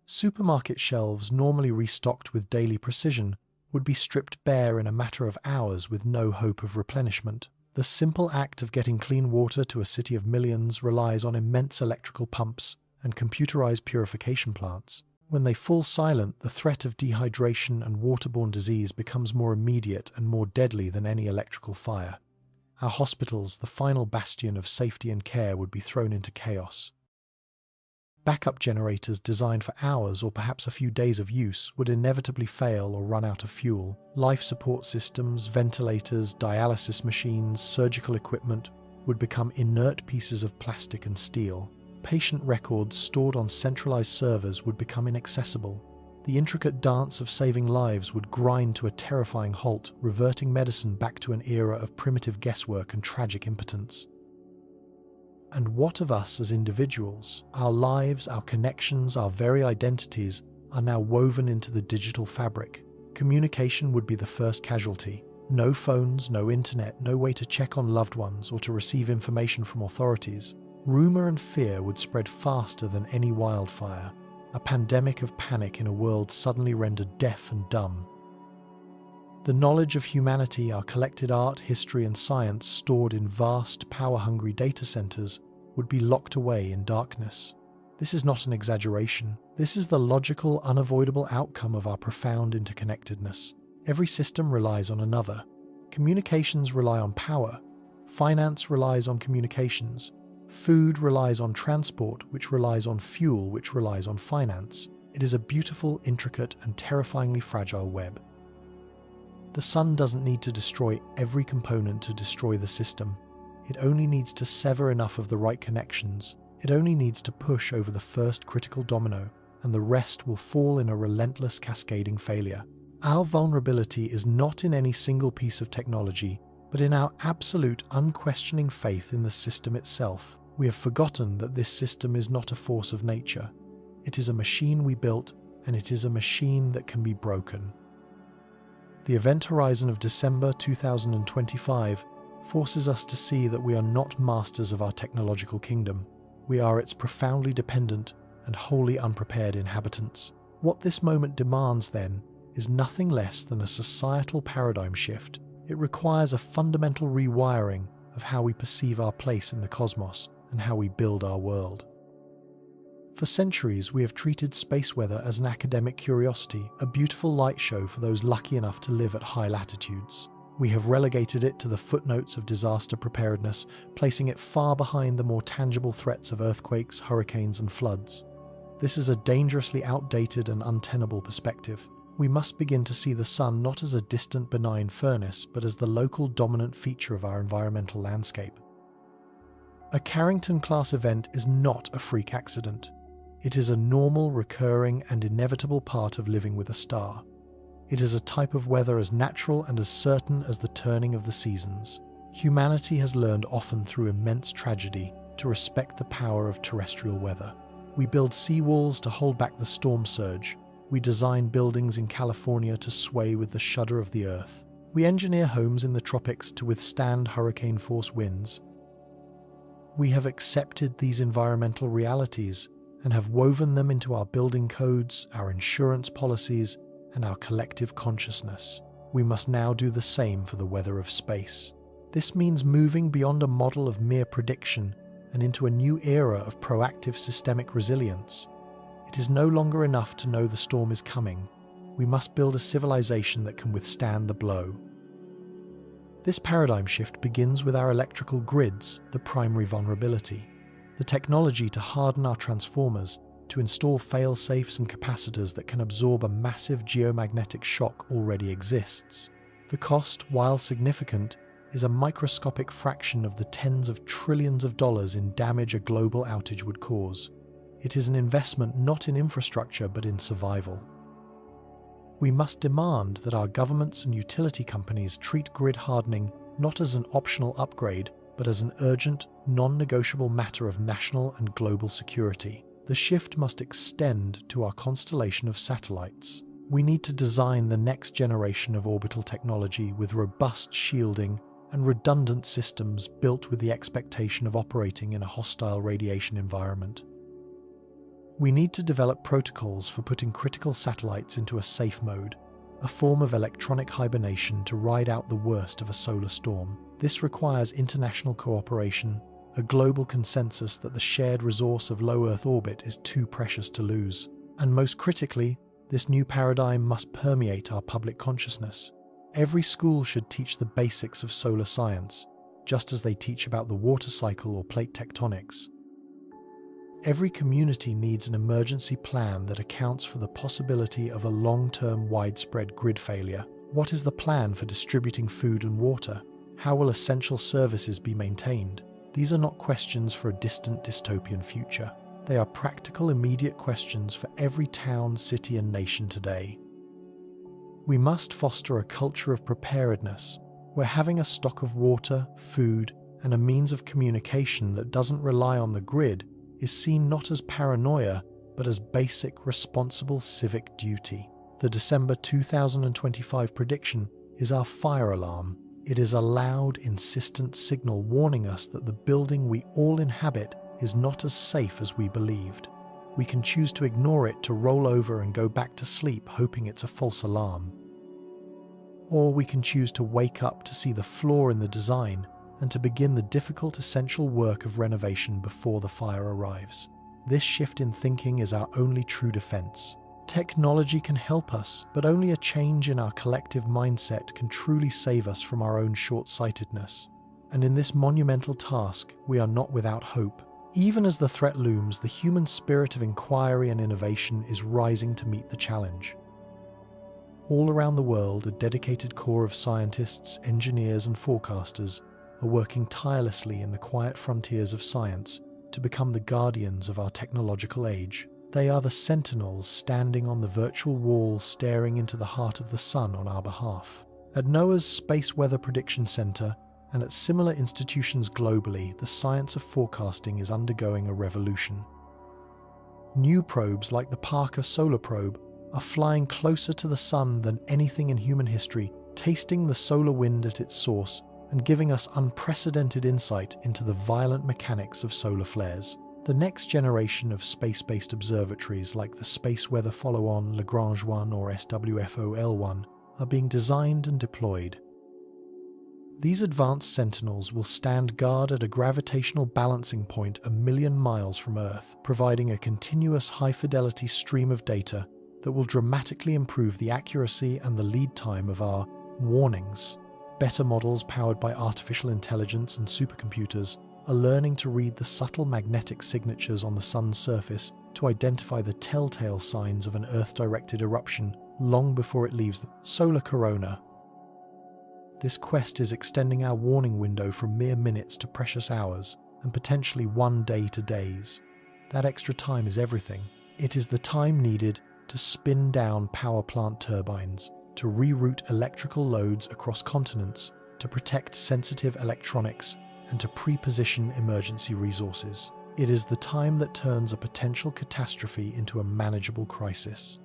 Supermarket shelves, normally restocked with daily precision, would be stripped bare in a matter of hours with no hope of replenishment. The simple act of getting clean water to a city of millions relies on immense electrical pumps and computerized purification plants. When they fall silent, the threat of dehydration and waterborne disease becomes more immediate and more deadly than any electrical fire. Our hospitals, the final bastion of safety and care, would be thrown into chaos. Backup generators designed for hours or perhaps a few days of use would inevitably fail or run out of fuel. Life support systems, ventilators, dialysis machines, surgical equipment would become inert pieces of plastic and steel. Patient records stored on centralized servers would become inaccessible. The intricate dance of saving lives would grind to a terrifying halt, reverting medicine back to an era of primitive guesswork and tragic impotence. And what of us as individuals? Our lives, our connections, our very identities are now woven into the digital fabric. Communication would be the first casualty. No phones, no internet, no way to check on loved ones or to receive information from authorities. Rumor and fear would spread faster than any wildfire. A pandemic of panic in a world suddenly rendered deaf and dumb. The knowledge of humanity, our collected art, history, and science stored in vast, power-hungry data centers would be locked away in darkness. This is not an exaggeration. This is the logical, unavoidable outcome of our profound interconnectedness. Every system relies on another. Communications rely on power. Finance relies on communications. Food relies on transport, which relies on fuel, which relies on finance. It is a beautiful, intricate, and terrifyingly fragile web. The sun doesn't need to destroy every component to destroy the system. It only needs to sever enough of the right connections. It only needs to push over the first critical domino, and the rest will fall in a relentless cascading failure. Our vulnerability is not in any single piece of technology, but in our absolute, unquestioning faith in the system itself. We have forgotten that this system is not a force of nature. It is a machine we built, and it is a machine that can be broken. The event horizon of December 2025 forces us to see that we are not masters of our technological kingdom. We are its profoundly dependent and wholly unprepared inhabitants. What this moment demands, then, is nothing less than a societal paradigm shift. It requires a fundamental rewiring of how we perceive our place in the cosmos and how we build our world. For centuries, we have treated space weather as an academic curiosity, a beautiful light show for those lucky enough to live at high latitudes. We have relegated it to the footnotes of disaster preparedness, placing it far behind the more tangible threats of earthquakes, hurricanes, and floods. This is a dangerously outdated and untenable perspective. We must begin to see the sun not as a distant benign furnace, but as the local dominant feature of our environmental landscape. A Carrington-class event is not a freak accident. It is a normal, recurring, and inevitable part of living with a star. It is a type of weather as natural and as certain as the turning of the seasons. Humanity has learned, often through immense tragedy, to respect the power of terrestrial weather. We build seawalls to hold back the storm surge. We design buildings in California to sway with the shudder of the earth. We engineer homes in the tropics to withstand hurricane-force winds. We have accepted these environmental realities and have woven them into our building codes, our insurance policies, and our collective consciousness. We must now do the same for the weather of space. This means moving beyond a model of mere prediction and into a new era of proactive systemic resilience. It is no longer enough to know the storm is coming. We must build a civilization that can withstand the blow. This paradigm shift begins with our electrical grids, the primary vulnerability. The technology to harden our transformers, to install fail-safes and capacitors that can absorb a massive geomagnetic shock already exists. The cost, while significant, is a microscopic fraction of the tens of trillions of dollars in damage a global outage would cause. It is an investment not in infrastructure but in survival. We must demand that our governments and utility companies treat grid hardening not as an optional upgrade, but as an urgent, non-negotiable matter of national and global security. The shift must extend to our constellation of satellites. We need to design the next generation of orbital technology with robust shielding and redundant systems built with the expectation of operating in a hostile radiation environment. We need to develop protocols for putting critical satellites into a safe mode, a form of electronic hibernation to ride out the worst of a solar storm. This requires international cooperation, a global consensus that the shared resource of low Earth orbit is too precious to lose. And most critically, this new paradigm must permeate our public consciousness. Every school should teach the basics of solar science, just as they teach about the water cycle or plate tectonics. Every community needs an emergency plan that accounts for the possibility of a long-term widespread grid failure. What is the plan for distributing food and water? How will essential services be maintained? These are not questions for a distant dystopian future. They are practical, immediate questions for every town, city, and nation today. We must foster a culture of preparedness, where having a stock of water, food, and a means of communication that doesn't rely on the grid is seen not as paranoia, but as basic, responsible civic duty. The December 2025 prediction is our fire alarm. It is a loud, insistent signal warning us that the building we all inhabit is not as safe as we believed. We can choose to ignore it, to roll over and go back to sleep hoping it's a false alarm. Or we can choose to wake up to see the flaw in the design and to begin the difficult, essential work of renovation before the fire arrives. This shift in thinking is our only true defense. Technology can help us, but only a change in our collective mindset can truly save us from our own short-sightedness. And in this monumental task, we are not without hope. Even as the threat looms, the human spirit of inquiry and innovation is rising to meet the challenge. All around the world, a dedicated core of scientists, engineers, and forecasters are working tirelessly in the quiet frontiers of science to become the guardians of our technological age. They are the sentinels standing on the virtual wall, staring into the heart of the sun on our behalf. At NOAA's Space Weather Prediction Center and at similar institutions globally, the science of forecasting is undergoing a revolution. New probes like the Parker Solar Probe are flying closer to the sun than anything in human history, tasting the solar wind at its source and giving us unprecedented insight into the violent mechanics of solar flares. The next generation of space-based observatories like the Space Weather Follow-On, Lagrange 1 or SWFO-L1 are being designed and deployed. These advanced sentinels will stand guard at a gravitational balancing point 1 million miles from Earth, providing a continuous high-fidelity stream of data that will dramatically improve the accuracy and the lead time of our warnings. Better models powered by artificial intelligence and supercomputers are learning to read the subtle magnetic signatures on the sun's surface to identify the telltale signs of an Earth-directed eruption long before it leaves the solar corona. This quest is extending our warning window from mere minutes to precious hours, and potentially 1 day to days. That extra time is everything. It is the time needed to spin down power plant turbines, to reroute electrical loads across continents, to protect sensitive electronics, and to pre-position emergency resources. It is the time that turns a potential catastrophe into a manageable crisis.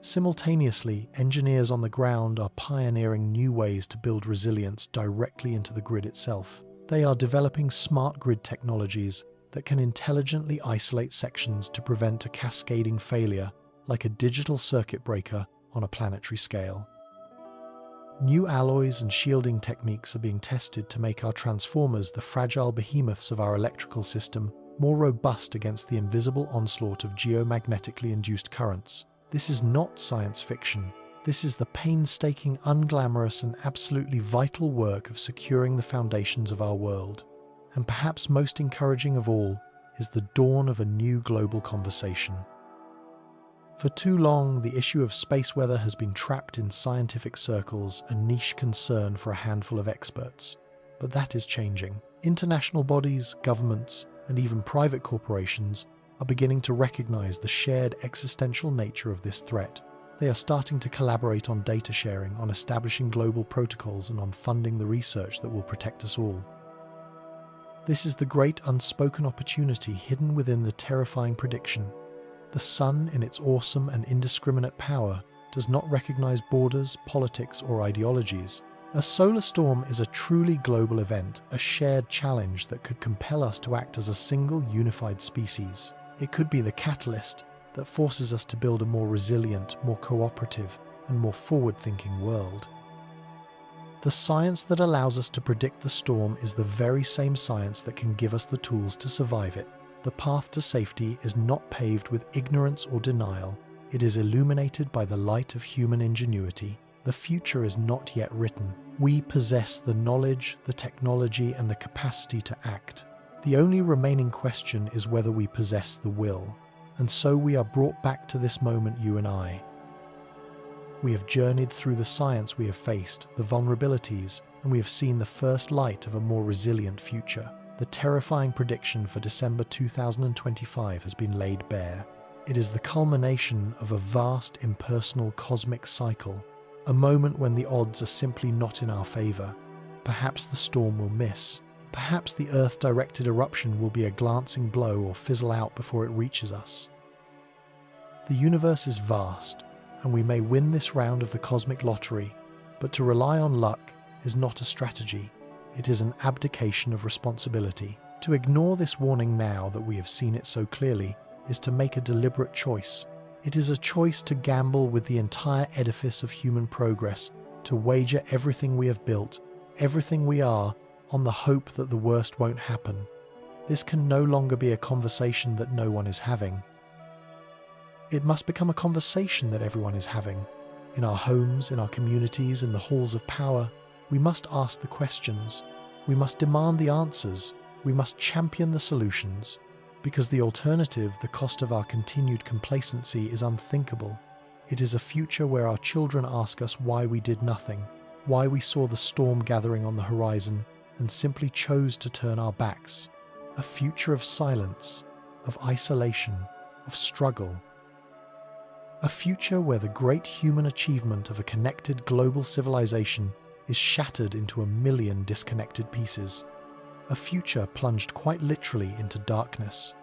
Simultaneously, engineers on the ground are pioneering new ways to build resilience directly into the grid itself. They are developing smart grid technologies that can intelligently isolate sections to prevent a cascading failure, like a digital circuit breaker on a planetary scale. New alloys and shielding techniques are being tested to make our transformers, the fragile behemoths of our electrical system, more robust against the invisible onslaught of geomagnetically induced currents. This is not science fiction. This is the painstaking, unglamorous, and absolutely vital work of securing the foundations of our world. And perhaps most encouraging of all is the dawn of a new global conversation. For too long, the issue of space weather has been trapped in scientific circles, a niche concern for a handful of experts. But that is changing. International bodies, governments, and even private corporations are beginning to recognize the shared existential nature of this threat. They are starting to collaborate on data sharing, on establishing global protocols, and on funding the research that will protect us all. This is the great unspoken opportunity hidden within the terrifying prediction. The sun, in its awesome and indiscriminate power, does not recognize borders, politics, or ideologies. A solar storm is a truly global event, a shared challenge that could compel us to act as a single, unified species. It could be the catalyst that forces us to build a more resilient, more cooperative, and more forward-thinking world. The science that allows us to predict the storm is the very same science that can give us the tools to survive it. The path to safety is not paved with ignorance or denial. It is illuminated by the light of human ingenuity. The future is not yet written. We possess the knowledge, the technology, and the capacity to act. The only remaining question is whether we possess the will. And so we are brought back to this moment, you and I. We have journeyed through the science we have faced, the vulnerabilities, and we have seen the first light of a more resilient future. The terrifying prediction for December 2025 has been laid bare. It is the culmination of a vast, impersonal cosmic cycle, a moment when the odds are simply not in our favor. Perhaps the storm will miss. Perhaps the Earth-directed eruption will be a glancing blow or fizzle out before it reaches us. The universe is vast, and we may win this round of the cosmic lottery, but to rely on luck is not a strategy. It is an abdication of responsibility. To ignore this warning now that we have seen it so clearly is to make a deliberate choice. It is a choice to gamble with the entire edifice of human progress, to wager everything we have built, everything we are, on the hope that the worst won't happen. This can no longer be a conversation that no one is having. It must become a conversation that everyone is having. In our homes, in our communities, in the halls of power, we must ask the questions. We must demand the answers. We must champion the solutions. Because the alternative, the cost of our continued complacency, is unthinkable. It is a future where our children ask us why we did nothing, why we saw the storm gathering on the horizon and simply chose to turn our backs. A future of silence, of isolation, of struggle. A future where the great human achievement of a connected global civilization is shattered into a million disconnected pieces. A future plunged quite literally into darkness.